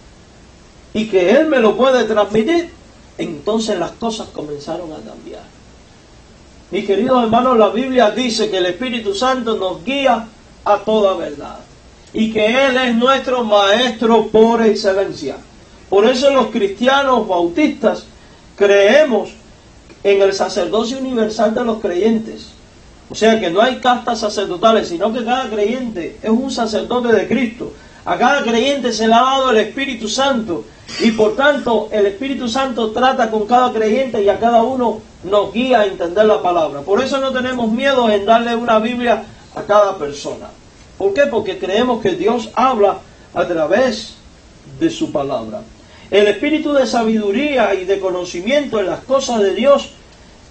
y que Él me lo puede transmitir, entonces las cosas comenzaron a cambiar. Mis queridos hermanos, la Biblia dice que el Espíritu Santo nos guía a toda verdad, y que Él es nuestro maestro por excelencia. Por eso los cristianos bautistas creemos en el sacerdocio universal de los creyentes. O sea que no hay castas sacerdotales, sino que cada creyente es un sacerdote de Cristo. A cada creyente se le ha dado el Espíritu Santo y por tanto el Espíritu Santo trata con cada creyente y a cada uno nos guía a entender la palabra. Por eso no tenemos miedo en darle una Biblia a cada persona. ¿Por qué? Porque creemos que Dios habla a través de su palabra. El espíritu de sabiduría y de conocimiento en las cosas de Dios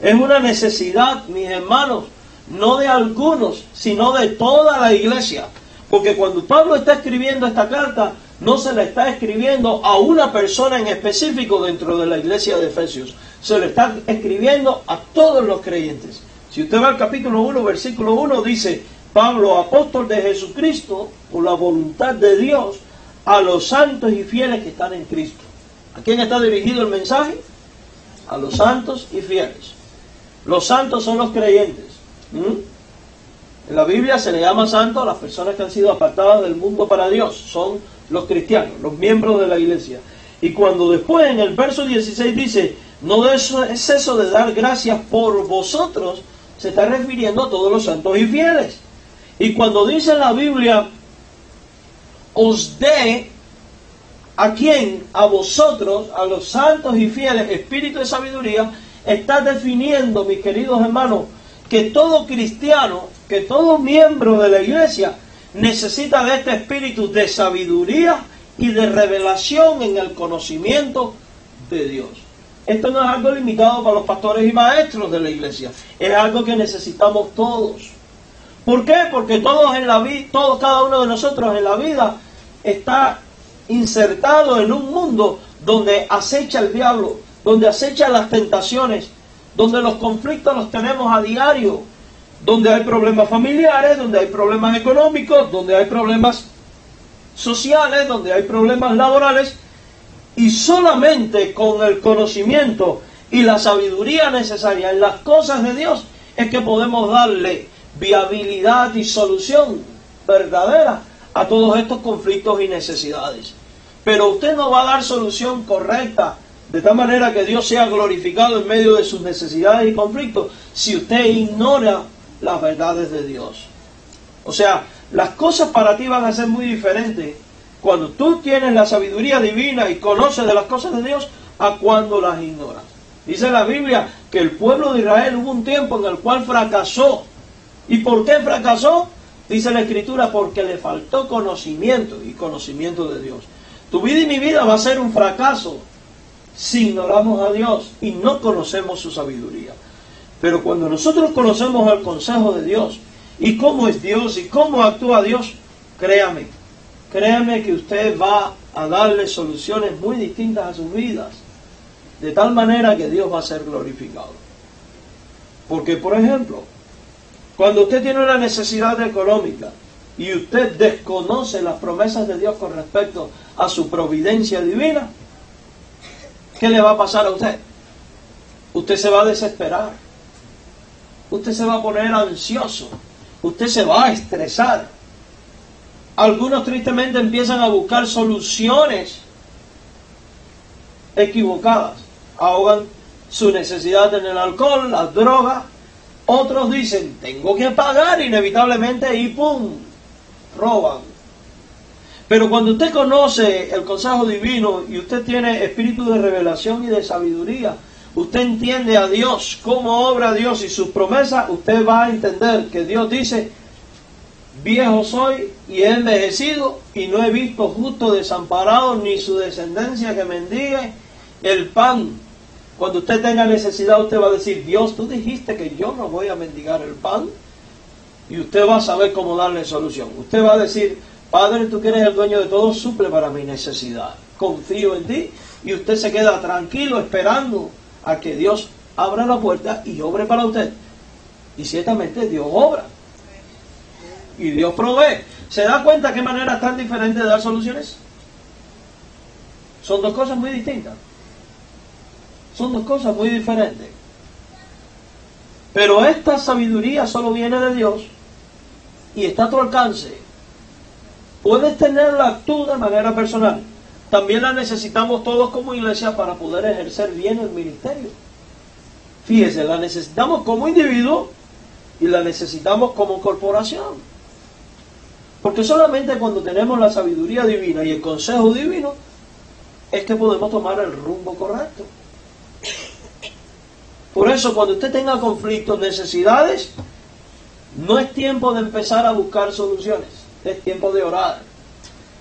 es una necesidad, mis hermanos, no de algunos, sino de toda la iglesia. Porque cuando Pablo está escribiendo esta carta, no se le está escribiendo a una persona en específico dentro de la iglesia de Efesios. Se le está escribiendo a todos los creyentes. Si usted va al capítulo 1, versículo 1, dice, Pablo, apóstol de Jesucristo, por la voluntad de Dios, a los santos y fieles que están en Cristo. ¿A quién está dirigido el mensaje? A los santos y fieles. Los santos son los creyentes. En la Biblia se le llama santos a las personas que han sido apartadas del mundo para Dios. Son los cristianos, los miembros de la iglesia. Y cuando después en el verso 16 dice, no es eso de dar gracias por vosotros, se está refiriendo a todos los santos y fieles. Y cuando dice la Biblia, os dé, ¿a quién? A vosotros, a los santos y fieles, espíritu de sabiduría, está definiendo, mis queridos hermanos, que todo cristiano, que todo miembro de la iglesia necesita de este espíritu de sabiduría y de revelación en el conocimiento de Dios. Esto no es algo limitado para los pastores y maestros de la iglesia, es algo que necesitamos todos. ¿Por qué? Porque todos en la vida, cada uno de nosotros en la vida está insertado en un mundo donde acecha el diablo, donde acecha las tentaciones, donde los conflictos los tenemos a diario, donde hay problemas familiares, donde hay problemas económicos, donde hay problemas sociales, donde hay problemas laborales, y solamente con el conocimiento y la sabiduría necesaria en las cosas de Dios es que podemos darle viabilidad y solución verdadera a todos estos conflictos y necesidades. Pero usted no va a dar solución correcta de tal manera que Dios sea glorificado en medio de sus necesidades y conflictos si usted ignora las verdades de Dios. O sea, las cosas para ti van a ser muy diferentes cuando tú tienes la sabiduría divina y conoces de las cosas de Dios a cuando las ignoras. Dice la Biblia que el pueblo de Israel hubo un tiempo en el cual fracasó. ¿Y por qué fracasó? Dice la Escritura, porque le faltó conocimiento y conocimiento de Dios. Tu vida y mi vida va a ser un fracaso si ignoramos a Dios y no conocemos su sabiduría. Pero cuando nosotros conocemos el consejo de Dios y cómo es Dios y cómo actúa Dios, créame que usted va a darle soluciones muy distintas a sus vidas, de tal manera que Dios va a ser glorificado. Porque, por ejemplo, cuando usted tiene una necesidad económica y usted desconoce las promesas de Dios con respecto a su providencia divina, ¿qué le va a pasar a usted? Usted se va a desesperar. Usted se va a poner ansioso. Usted se va a estresar. Algunos tristemente empiezan a buscar soluciones equivocadas. Ahogan su necesidad en el alcohol, las drogas. Otros dicen, tengo que pagar inevitablemente y ¡pum! Roban. Pero cuando usted conoce el consejo divino y usted tiene espíritu de revelación y de sabiduría, usted entiende a Dios, cómo obra Dios y sus promesas, usted va a entender que Dios dice, viejo soy y he envejecido y no he visto justo desamparado ni su descendencia que mendigue el pan. Cuando usted tenga necesidad, usted va a decir, Dios, tú dijiste que yo no voy a mendigar el pan. Y usted va a saber cómo darle solución. Usted va a decir, Padre, tú que eres el dueño de todo, suple para mi necesidad. Confío en ti. Y usted se queda tranquilo esperando a que Dios abra la puerta y obre para usted. Y ciertamente Dios obra. Y Dios provee. ¿Se da cuenta qué manera tan diferente de dar soluciones? Son dos cosas muy distintas. Son dos cosas muy diferentes. Pero esta sabiduría solo viene de Dios y está a tu alcance. Puedes tenerla tú de manera personal. También la necesitamos todos como iglesia para poder ejercer bien el ministerio. Fíjese, la necesitamos como individuo y la necesitamos como corporación. Porque solamente cuando tenemos la sabiduría divina y el consejo divino es que podemos tomar el rumbo correcto. Por eso, cuando usted tenga conflictos, necesidades, no es tiempo de empezar a buscar soluciones. Es tiempo de orar.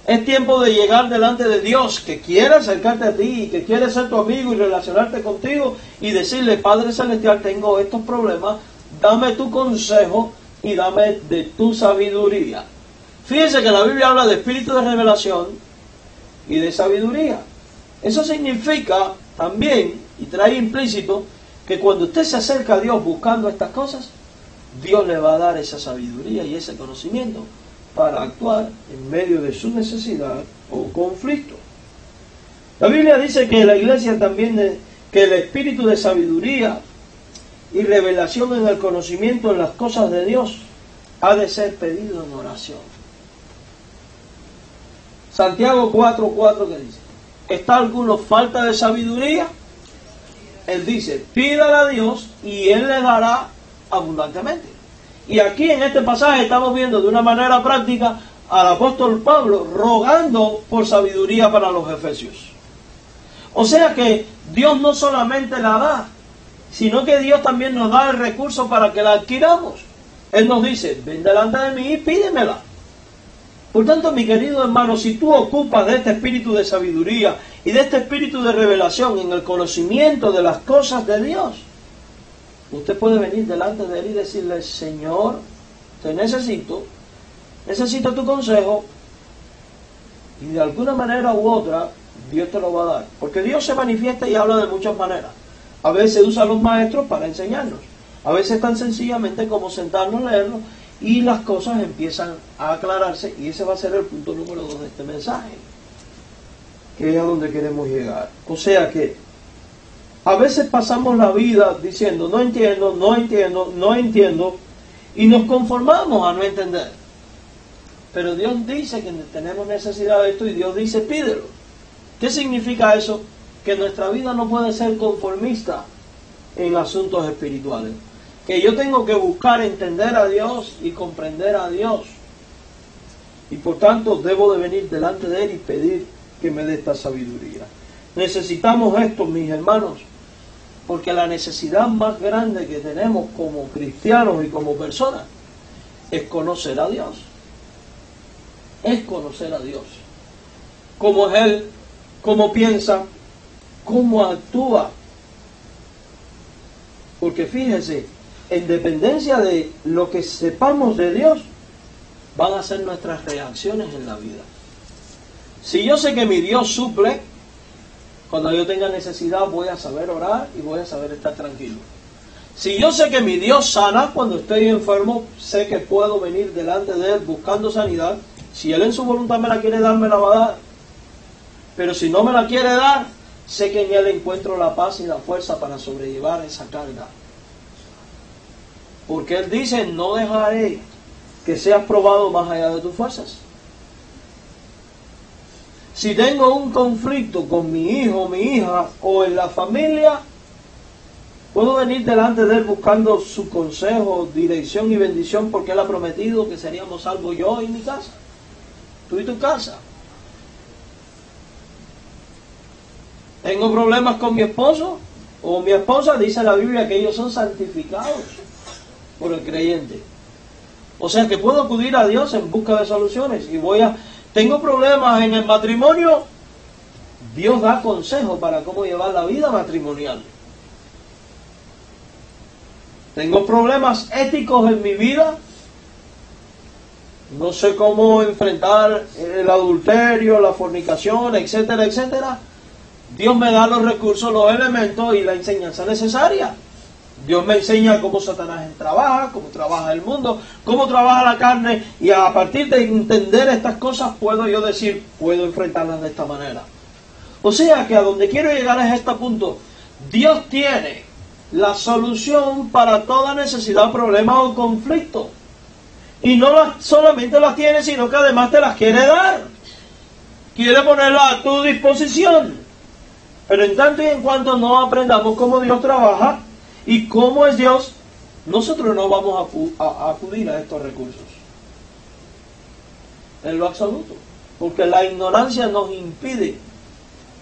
Es tiempo de llegar delante de Dios, que quiere acercarte a ti, que quiere ser tu amigo y relacionarte contigo, y decirle, Padre Celestial, tengo estos problemas, dame tu consejo y dame de tu sabiduría. Fíjense que la Biblia habla de espíritu de revelación y de sabiduría. Eso significa también, y trae implícito, que cuando usted se acerca a Dios buscando estas cosas, Dios le va a dar esa sabiduría y ese conocimiento para actuar en medio de su necesidad o conflicto. La Biblia dice que la iglesia también, que el espíritu de sabiduría y revelación en el conocimiento en las cosas de Dios ha de ser pedido en oración. Santiago 4:4 que dice, ¿está alguno falta de sabiduría? Él dice, pídala a Dios y Él le dará abundantemente. Y aquí en este pasaje estamos viendo de una manera práctica al apóstol Pablo rogando por sabiduría para los efesios. O sea que Dios no solamente la da, sino que Dios también nos da el recurso para que la adquiramos. Él nos dice, ven delante de mí y pídemela. Por tanto, mi querido hermano, si tú ocupas de este espíritu de sabiduría y de este espíritu de revelación en el conocimiento de las cosas de Dios, usted puede venir delante de Él y decirle, Señor, te necesito tu consejo, y de alguna manera u otra, Dios te lo va a dar. Porque Dios se manifiesta y habla de muchas maneras. A veces usa a los maestros para enseñarnos. A veces tan sencillamente como sentarnos, leerlo, y las cosas empiezan a aclararse, y ese va a ser el punto número 2 de este mensaje, que es a donde queremos llegar. O sea que a veces pasamos la vida diciendo, no entiendo, no entiendo, no entiendo, y nos conformamos a no entender. Pero Dios dice que tenemos necesidad de esto y Dios dice, pídelo. ¿Qué significa eso? Que nuestra vida no puede ser conformista en asuntos espirituales. Que yo tengo que buscar entender a Dios y comprender a Dios. Y por tanto debo de venir delante de Él y pedir que me dé esta sabiduría. Necesitamos esto, mis hermanos, porque la necesidad más grande que tenemos como cristianos y como personas es conocer a Dios. Es conocer a Dios. Cómo es Él, cómo piensa, cómo actúa. Porque fíjese, en dependencia de lo que sepamos de Dios, van a ser nuestras reacciones en la vida. Si yo sé que mi Dios suple, cuando yo tenga necesidad voy a saber orar y voy a saber estar tranquilo. Si yo sé que mi Dios sana, cuando estoy enfermo, sé que puedo venir delante de Él buscando sanidad. Si Él en su voluntad me la quiere dar, me la va a dar. Pero si no me la quiere dar, sé que en Él encuentro la paz y la fuerza para sobrellevar esa carga. Porque Él dice, no dejaré que seas probado más allá de tus fuerzas. Si tengo un conflicto con mi hijo, mi hija o en la familia, puedo venir delante de Él buscando su consejo, dirección y bendición, porque Él ha prometido que seríamos salvos yo y mi casa, tú y tu casa. Tengo problemas con mi esposo o mi esposa, dice la Biblia que ellos son santificados por el creyente. O sea que puedo acudir a Dios en busca de soluciones. Y tengo problemas en el matrimonio, Dios da consejo para cómo llevar la vida matrimonial. Tengo problemas éticos en mi vida, no sé cómo enfrentar el adulterio, la fornicación, etcétera, etcétera. Dios me da los recursos, los elementos y la enseñanza necesaria. Dios me enseña cómo Satanás trabaja, cómo trabaja el mundo, cómo trabaja la carne, y a partir de entender estas cosas puedo yo decir, puedo enfrentarlas de esta manera. O sea que a donde quiero llegar es este punto. Dios tiene la solución para toda necesidad, problema o conflicto. Y no solamente las tiene, sino que además te las quiere dar. Quiere ponerlas a tu disposición. Pero en tanto y en cuanto no aprendamos cómo Dios trabaja y cómo es Dios, nosotros no vamos a acudir a estos recursos. En lo absoluto. Porque la ignorancia nos impide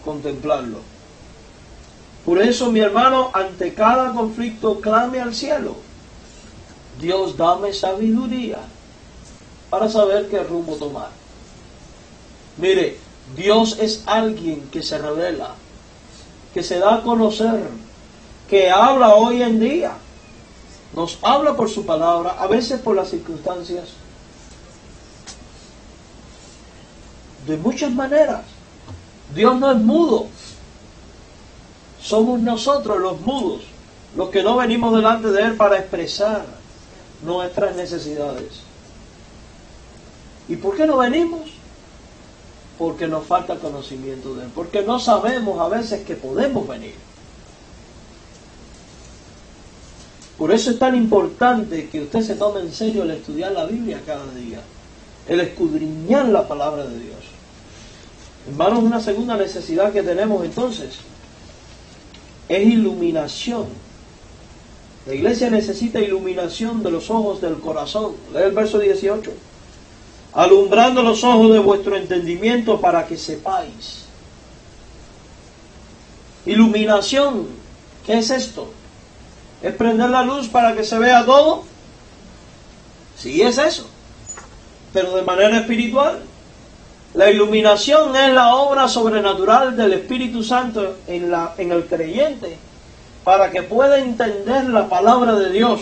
contemplarlo. Por eso, mi hermano, ante cada conflicto clame al cielo. Dios, dame sabiduría para saber qué rumbo tomar. Mire, Dios es alguien que se revela, que se da a conocer, que habla hoy en día. Nos habla por su palabra, a veces por las circunstancias, de muchas maneras. Dios no es mudo. Somos nosotros los mudos, los que no venimos delante de Él para expresar nuestras necesidades. ¿Y por qué no venimos? Porque nos falta conocimiento de Él, porque no sabemos a veces que podemos venir. Por eso es tan importante que usted se tome en serio el estudiar la Biblia cada día, el escudriñar la palabra de Dios. Hermanos, una segunda necesidad que tenemos entonces es iluminación. La iglesia necesita iluminación de los ojos del corazón. Lee el verso 18. Alumbrando los ojos de vuestro entendimiento para que sepáis. Iluminación, ¿qué es esto? ¿Es prender la luz para que se vea todo? Sí, es eso. Pero de manera espiritual. La iluminación es la obra sobrenatural del Espíritu Santo en el creyente para que pueda entender la palabra de Dios,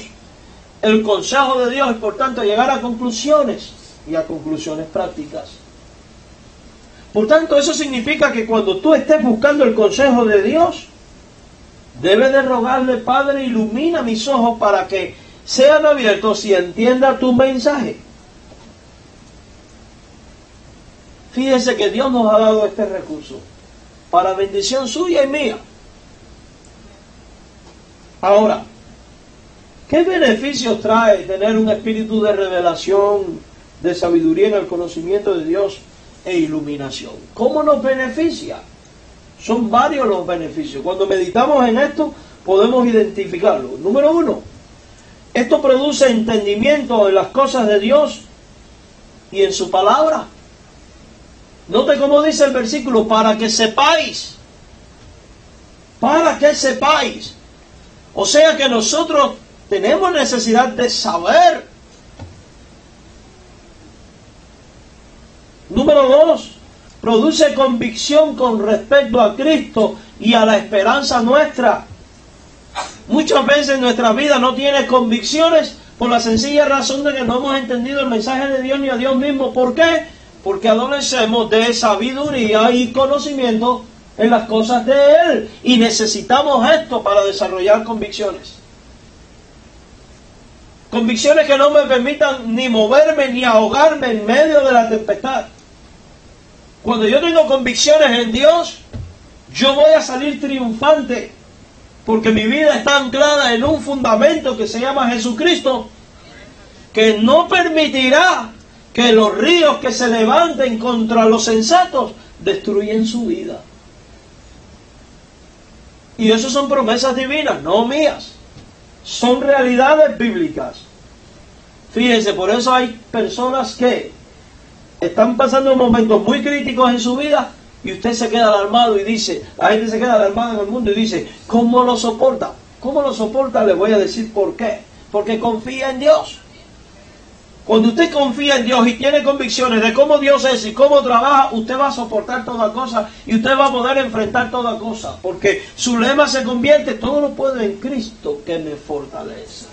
el consejo de Dios y por tanto llegar a conclusiones y a conclusiones prácticas. Por tanto, eso significa que cuando tú estés buscando el consejo de Dios, debes de rogarle: Padre, ilumina mis ojos para que sean abiertos y entienda tu mensaje. Fíjese que Dios nos ha dado este recurso para bendición suya y mía. Ahora, ¿qué beneficios trae tener un espíritu de revelación, de sabiduría en el conocimiento de Dios e iluminación? ¿Cómo nos beneficia? Son varios los beneficios. Cuando meditamos en esto, podemos identificarlo. Número 1, esto produce entendimiento en las cosas de Dios y en su palabra. Note cómo dice el versículo, para que sepáis. Para que sepáis. O sea que nosotros tenemos necesidad de saber. Número 2, produce convicción con respecto a Cristo y a la esperanza nuestra. Muchas veces nuestra vida no tiene convicciones por la sencilla razón de que no hemos entendido el mensaje de Dios ni a Dios mismo. ¿Por qué? Porque adolecemos de sabiduría y conocimiento en las cosas de Él. Y necesitamos esto para desarrollar convicciones. Convicciones que no me permitan ni moverme ni ahogarme en medio de la tempestad. Cuando yo tengo convicciones en Dios, yo voy a salir triunfante. Porque mi vida está anclada en un fundamento que se llama Jesucristo, que no permitirá que los ríos que se levanten contra los sensatos destruyen su vida. Y eso son promesas divinas, no mías. Son realidades bíblicas. Fíjense, por eso hay personas que están pasando momentos muy críticos en su vida y usted se queda alarmado y dice, la gente se queda alarmada en el mundo y dice, ¿cómo lo soporta? ¿Cómo lo soporta? Le voy a decir por qué. Porque confía en Dios. Cuando usted confía en Dios y tiene convicciones de cómo Dios es y cómo trabaja, usted va a soportar toda cosa y usted va a poder enfrentar toda cosa. Porque su lema se convierte, todo lo puedo en Cristo que me fortalece.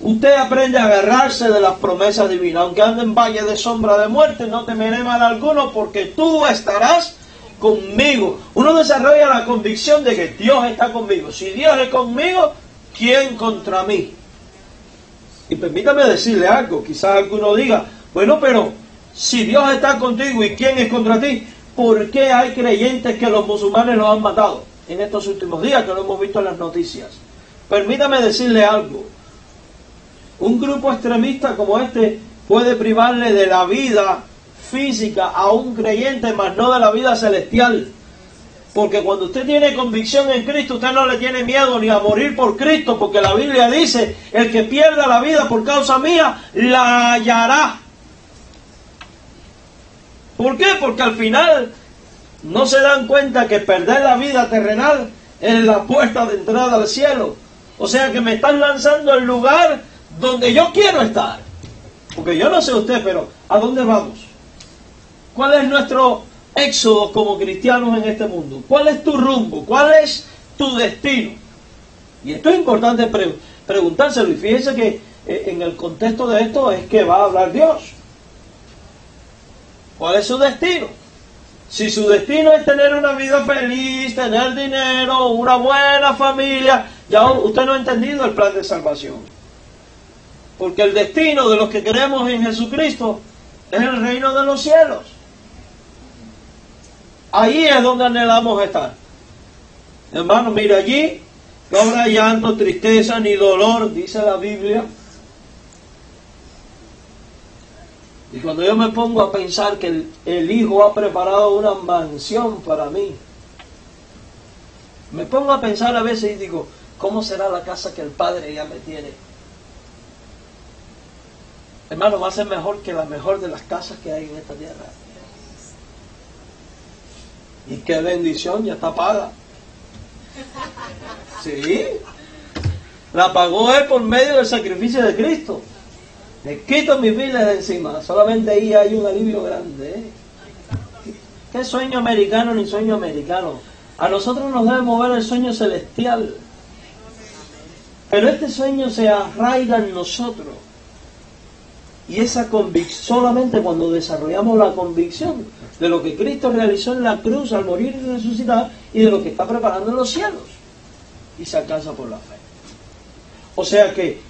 Usted aprende a agarrarse de las promesas divinas. Aunque ande en valle de sombra de muerte, no temeré mal alguno porque tú estarás conmigo. Uno desarrolla la convicción de que Dios está conmigo. Si Dios es conmigo, ¿quién contra mí? Y permítame decirle algo, quizás alguno diga, bueno, pero si Dios está contigo y ¿quién es contra ti? ¿Por qué hay creyentes que los musulmanes los han matado en estos últimos días, que lo hemos visto en las noticias? Permítame decirle algo. Un grupo extremista como este puede privarle de la vida física a un creyente, mas no de la vida celestial. Porque cuando usted tiene convicción en Cristo, usted no le tiene miedo ni a morir por Cristo, porque la Biblia dice, el que pierda la vida por causa mía, la hallará. ¿Por qué? Porque al final no se dan cuenta que perder la vida terrenal es la puerta de entrada al cielo. O sea que me están lanzando al lugar donde yo quiero estar. Porque yo no sé usted, pero ¿a dónde vamos? ¿Cuál es nuestro éxodo como cristianos en este mundo? ¿Cuál es tu rumbo? ¿Cuál es tu destino? Y esto es importante preguntárselo. Y fíjense que en el contexto de esto es que va a hablar Dios. ¿Cuál es su destino? Si su destino es tener una vida feliz, tener dinero, una buena familia, ya usted no ha entendido el plan de salvación. Porque el destino de los que creemos en Jesucristo es el reino de los cielos. Ahí es donde anhelamos estar. Hermano, mira, allí no habrá llanto, tristeza ni dolor, dice la Biblia. Y cuando yo me pongo a pensar que el Hijo ha preparado una mansión para mí, me pongo a pensar a veces y digo, ¿cómo será la casa que el Padre ya me tiene? Hermano, va a ser mejor que la mejor de las casas que hay en esta tierra. Y qué bendición, ya está paga. Sí, la pagó Él por medio del sacrificio de Cristo. Me quito mis viles de encima. Solamente ahí hay un alivio grande. ¿Qué sueño americano ni sueño americano? A nosotros nos debe mover el sueño celestial. Pero este sueño se arraiga en nosotros. Y esa convicción, solamente cuando desarrollamos la convicción de lo que Cristo realizó en la cruz al morir y resucitar, y de lo que está preparando en los cielos, y se alcanza por la fe. O sea que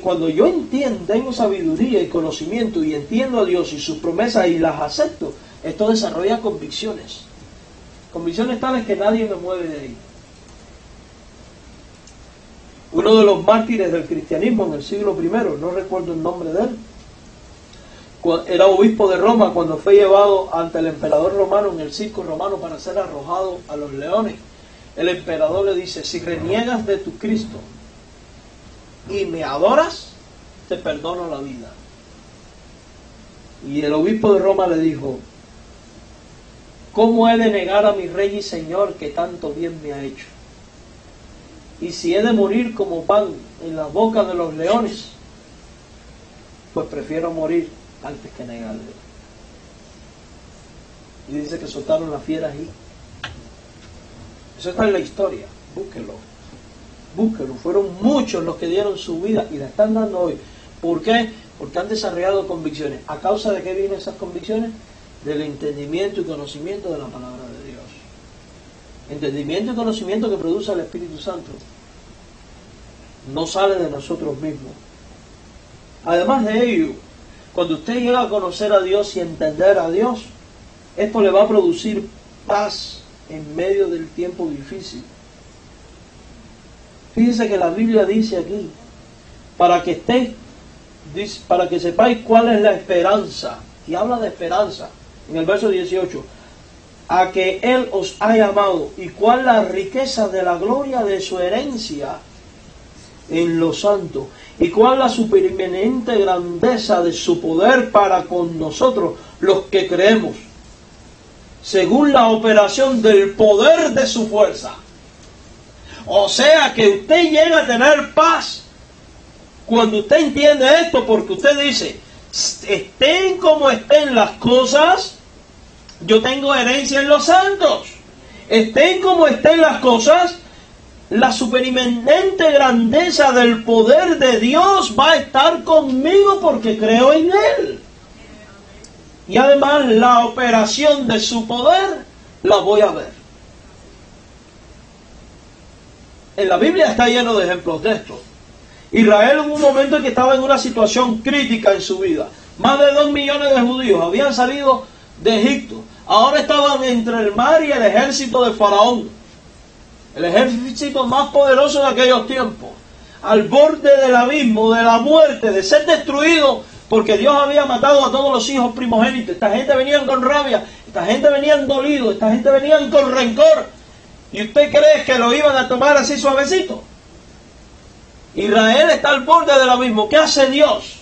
cuando yo tengo sabiduría y conocimiento y entiendo a Dios y sus promesas y las acepto, esto desarrolla convicciones. Convicciones tales que nadie me mueve de ahí. uno de los mártires del cristianismo en el siglo I, no recuerdo el nombre de él, era obispo de Roma cuando fue llevado ante el emperador romano en el circo romano para ser arrojado a los leones. El emperador le dice: si reniegas de tu Cristo y me adoras, te perdono la vida. Y el obispo de Roma le dijo: ¿cómo he de negar a mi Rey y Señor que tanto bien me ha hecho? Y si he de morir como pan en la boca de los leones, pues prefiero morir antes que negarle. Y dice que soltaron las fieras ahí. Eso está en la historia, búsquenlo. Búsquenlo. Fueron muchos los que dieron su vida y la están dando hoy. ¿Por qué? Porque han desarrollado convicciones. ¿A causa de qué vienen esas convicciones? Del entendimiento y conocimiento de la palabra de Dios. Entendimiento y conocimiento que produce el Espíritu Santo. No sale de nosotros mismos. Además de ello, cuando usted llega a conocer a Dios y entender a Dios, esto le va a producir paz en medio del tiempo difícil. Fíjense que la Biblia dice aquí, para que sepáis cuál es la esperanza, y habla de esperanza, en el verso 18, a que Él os ha llamado, y cuál la riqueza de la gloria de su herencia en los santos, y cuál la supereminente grandeza de su poder para con nosotros, los que creemos, según la operación del poder de su fuerza. O sea que usted llega a tener paz cuando usted entiende esto, porque usted dice: estén como estén las cosas, yo tengo herencia en los santos. Estén como estén las cosas, la supereminente grandeza del poder de Dios va a estar conmigo porque creo en Él. Y además la operación de su poder la voy a ver. En la Biblia está lleno de ejemplos de esto. Israel en un momento en que estaba en una situación crítica en su vida. Más de 2 millones de judíos habían salido de Egipto. Ahora estaban entre el mar y el ejército de Faraón. El ejército más poderoso de aquellos tiempos. Al borde del abismo, de la muerte, de ser destruido, porque Dios había matado a todos los hijos primogénitos. Esta gente venía con rabia, esta gente venía dolido, esta gente venía con rencor. ¿Y usted cree que lo iban a tomar así suavecito? Israel está al borde del abismo. ¿Qué hace Dios?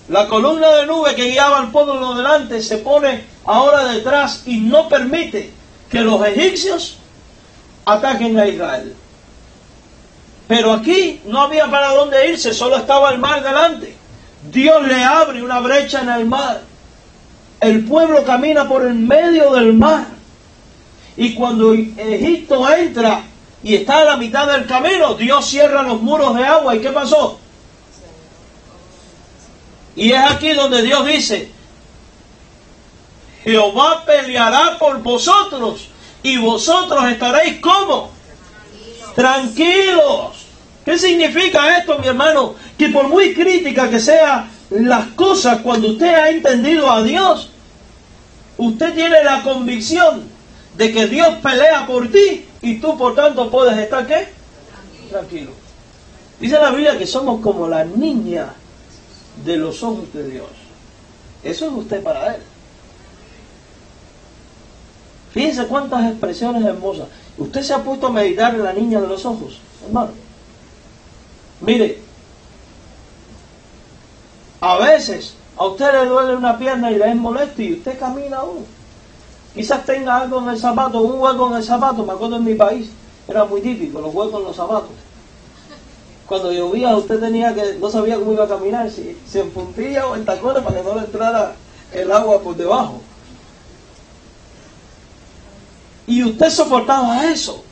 La columna de nube que guiaba al pueblo delante se pone ahora detrás y no permite que los egipcios ataquen a Israel. Pero aquí no había para dónde irse, solo estaba el mar delante. Dios le abre una brecha en el mar. El pueblo camina por el medio del mar. Y cuando Egipto entra y está a la mitad del camino, Dios cierra los muros de agua. ¿Y qué pasó? Y es aquí donde Dios dice: Jehová peleará por vosotros y vosotros estaréis ¿cómo? Tranquilos. ¿Qué significa esto, mi hermano? Que por muy crítica que sean las cosas, cuando usted ha entendido a Dios, usted tiene la convicción de que Dios pelea por ti y tú por tanto puedes estar ¿qué? Tranquilo. Dice la Biblia que somos como la niña de los ojos de Dios. Eso es usted para Él. Fíjense cuántas expresiones hermosas. Usted se ha puesto a meditar en la niña de los ojos, hermano. Mire, a veces a usted le duele una pierna y le es molesto y usted camina aún. Quizás tenga algo en el zapato, un hueco en el zapato. Me acuerdo en mi país, era muy típico, los huecos en los zapatos. Cuando llovía usted no sabía cómo iba a caminar, si en puntilla o en tacones para que no le entrara el agua por debajo. Y usted soportaba eso.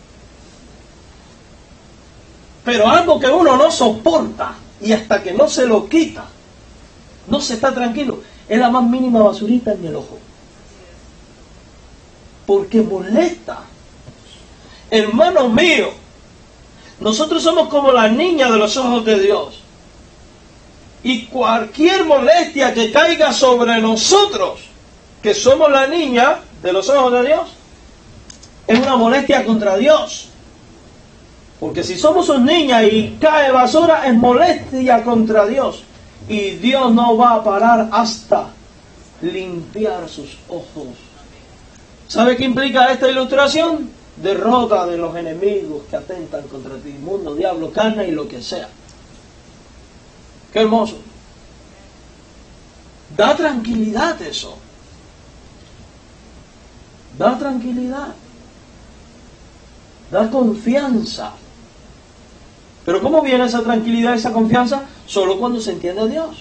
Pero algo que uno no soporta y hasta que no se lo quita, no se está tranquilo, es la más mínima basurita en el ojo. Porque molesta. Hermano mío, nosotros somos como la niña de los ojos de Dios. Y cualquier molestia que caiga sobre nosotros, que somos la niña de los ojos de Dios, es una molestia contra Dios. Porque si somos sus niñas y cae basura, es molestia contra Dios. Y Dios no va a parar hasta limpiar sus ojos. ¿Sabe qué implica esta ilustración? Derrota de los enemigos que atentan contra ti, mundo, diablo, carne y lo que sea. Qué hermoso. Da tranquilidad eso. Da tranquilidad. Da confianza. Pero ¿cómo viene esa tranquilidad, esa confianza? Solo cuando se entiende a Dios.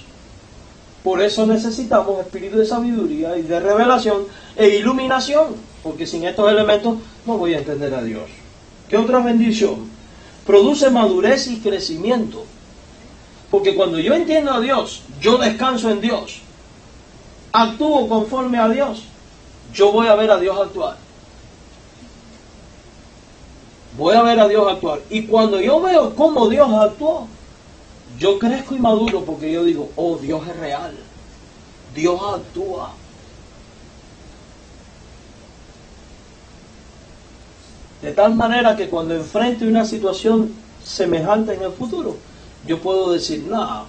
Por eso necesitamos espíritu de sabiduría y de revelación e iluminación. Porque sin estos elementos no voy a entender a Dios. ¿Qué otra bendición? Produce madurez y crecimiento. Porque cuando yo entiendo a Dios, yo descanso en Dios, actúo conforme a Dios, yo voy a ver a Dios actuar. Voy a ver a Dios actuar. Y cuando yo veo cómo Dios actuó, yo crezco y maduro porque yo digo, oh, Dios es real. Dios actúa. De tal manera que cuando enfrente una situación semejante en el futuro, yo puedo decir, no,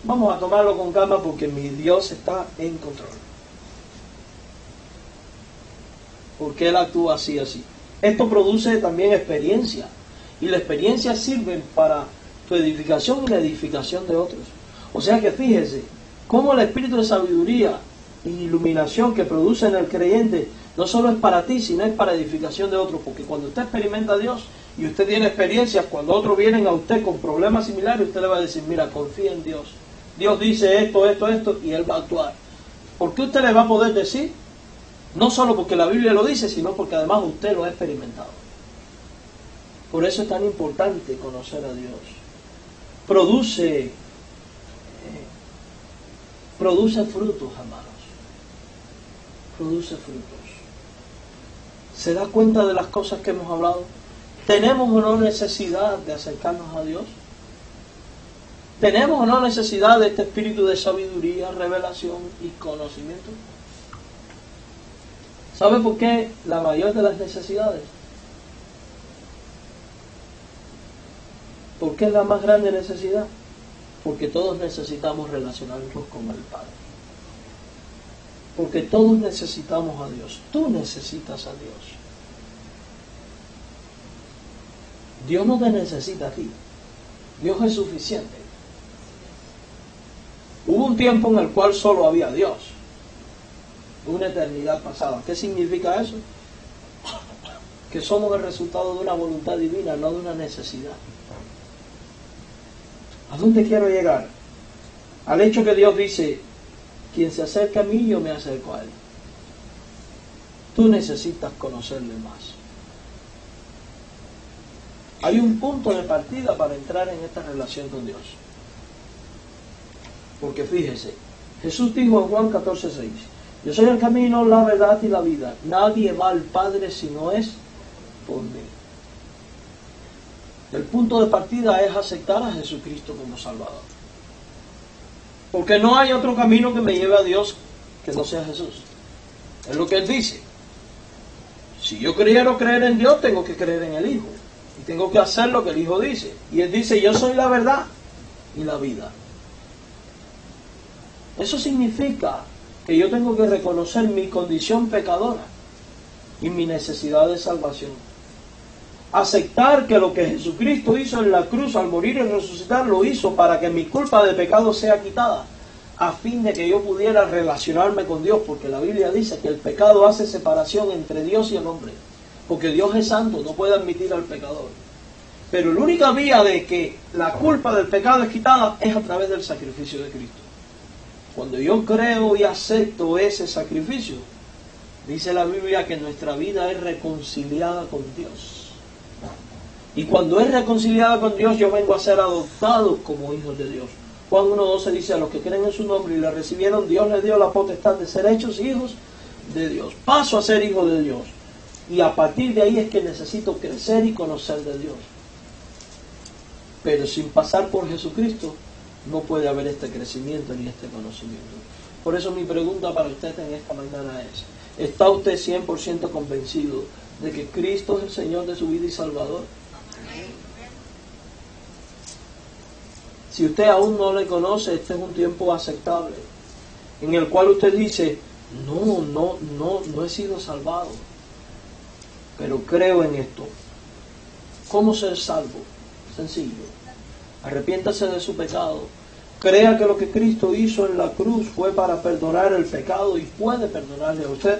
vamos a tomarlo con calma porque mi Dios está en control. Porque Él actúa así, así. Esto produce también experiencia. Y la experiencia sirve para tu edificación y la edificación de otros. O sea que fíjese, cómo el espíritu de sabiduría e iluminación que produce en el creyente no solo es para ti, sino es para edificación de otros. Porque cuando usted experimenta a Dios y usted tiene experiencias, cuando otros vienen a usted con problemas similares, usted le va a decir, mira, confía en Dios. Dios dice esto, esto, esto, y Él va a actuar. ¿Por qué usted le va a poder decir? No solo porque la Biblia lo dice, sino porque además usted lo ha experimentado. Por eso es tan importante conocer a Dios. Produce frutos, hermanos. Produce frutos. ¿Se da cuenta de las cosas que hemos hablado? ¿Tenemos o no necesidad de acercarnos a Dios? ¿Tenemos o no necesidad de este espíritu de sabiduría, revelación y conocimiento? ¿Sabe por qué la mayor de las necesidades? ¿Por qué es la más grande necesidad? Porque todos necesitamos relacionarnos con el Padre. Porque todos necesitamos a Dios. Tú necesitas a Dios. Dios no te necesita a ti. Dios es suficiente. Hubo un tiempo en el cual solo había Dios. Una eternidad pasada. ¿Qué significa eso? Que somos el resultado de una voluntad divina, no de una necesidad. ¿A dónde quiero llegar? Al hecho que Dios dice, quien se acerca a mí, yo me acerco a él. Tú necesitas conocerle más. Hay un punto de partida para entrar en esta relación con Dios. Porque fíjese, Jesús dijo en Juan 14:6, yo soy el camino, la verdad y la vida. Nadie va al Padre si no es por mí. El punto de partida es aceptar a Jesucristo como Salvador. Porque no hay otro camino que me lleve a Dios que no sea Jesús. Es lo que Él dice. Si yo quiero creer en Dios, tengo que creer en el Hijo. Y tengo que hacer lo que el Hijo dice. Y Él dice, yo soy la verdad y la vida. Eso significa que yo tengo que reconocer mi condición pecadora y mi necesidad de salvación. Aceptar que lo que Jesucristo hizo en la cruz al morir y resucitar lo hizo para que mi culpa de pecado sea quitada, a fin de que yo pudiera relacionarme con Dios, porque la Biblia dice que el pecado hace separación entre Dios y el hombre, porque Dios es santo, no puede admitir al pecador. Pero la única vía de que la culpa del pecado es quitada es a través del sacrificio de Cristo. Cuando yo creo y acepto ese sacrificio, dice la Biblia que nuestra vida es reconciliada con Dios. Y cuando es reconciliada con Dios, yo vengo a ser adoptado como hijos de Dios. Juan 1:12 dice, a los que creen en su nombre y le recibieron, Dios les dio la potestad de ser hechos hijos de Dios. Paso a ser hijo de Dios. Y a partir de ahí es que necesito crecer y conocer de Dios. Pero sin pasar por Jesucristo, no puede haber este crecimiento ni este conocimiento. Por eso mi pregunta para usted en esta mañana es, ¿está usted 100% convencido de que Cristo es el Señor de su vida y Salvador? Si usted aún no le conoce, este es un tiempo aceptable, en el cual usted dice, no he sido salvado, pero creo en esto. ¿Cómo ser salvo? Sencillo. Arrepiéntase de su pecado. Crea que lo que Cristo hizo en la cruz fue para perdonar el pecado y puede perdonarle a usted.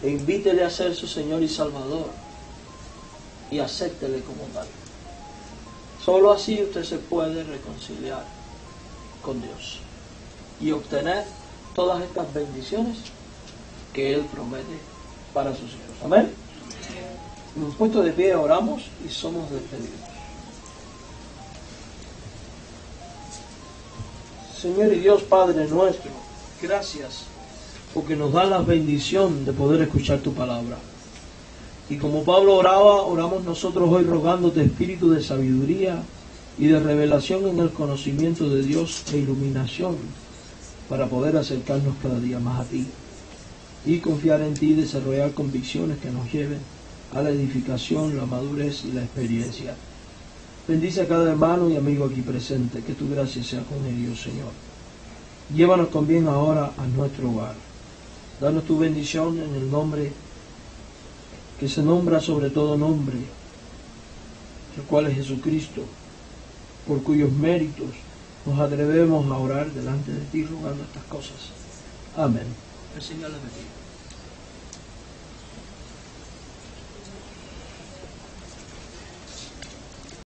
E invítele a ser su Señor y Salvador y acéptele como tal. Solo así usted se puede reconciliar con Dios y obtener todas estas bendiciones que Él promete para sus hijos. Amén. Nos puesto de pie, oramos y somos despedidos. Señor y Dios Padre nuestro, gracias porque nos da la bendición de poder escuchar tu palabra. Y como Pablo oraba, oramos nosotros hoy rogándote espíritu de sabiduría y de revelación en el conocimiento de Dios e iluminación para poder acercarnos cada día más a ti y confiar en ti y desarrollar convicciones que nos lleven a la edificación, la madurez y la experiencia. Bendice a cada hermano y amigo aquí presente, que tu gracia sea con ellos, Señor. Llévanos con bien ahora a nuestro hogar. Danos tu bendición en el nombre que se nombra sobre todo nombre, el cual es Jesucristo, por cuyos méritos nos atrevemos a orar delante de ti rogando estas cosas. Amén. El Señor les bendiga.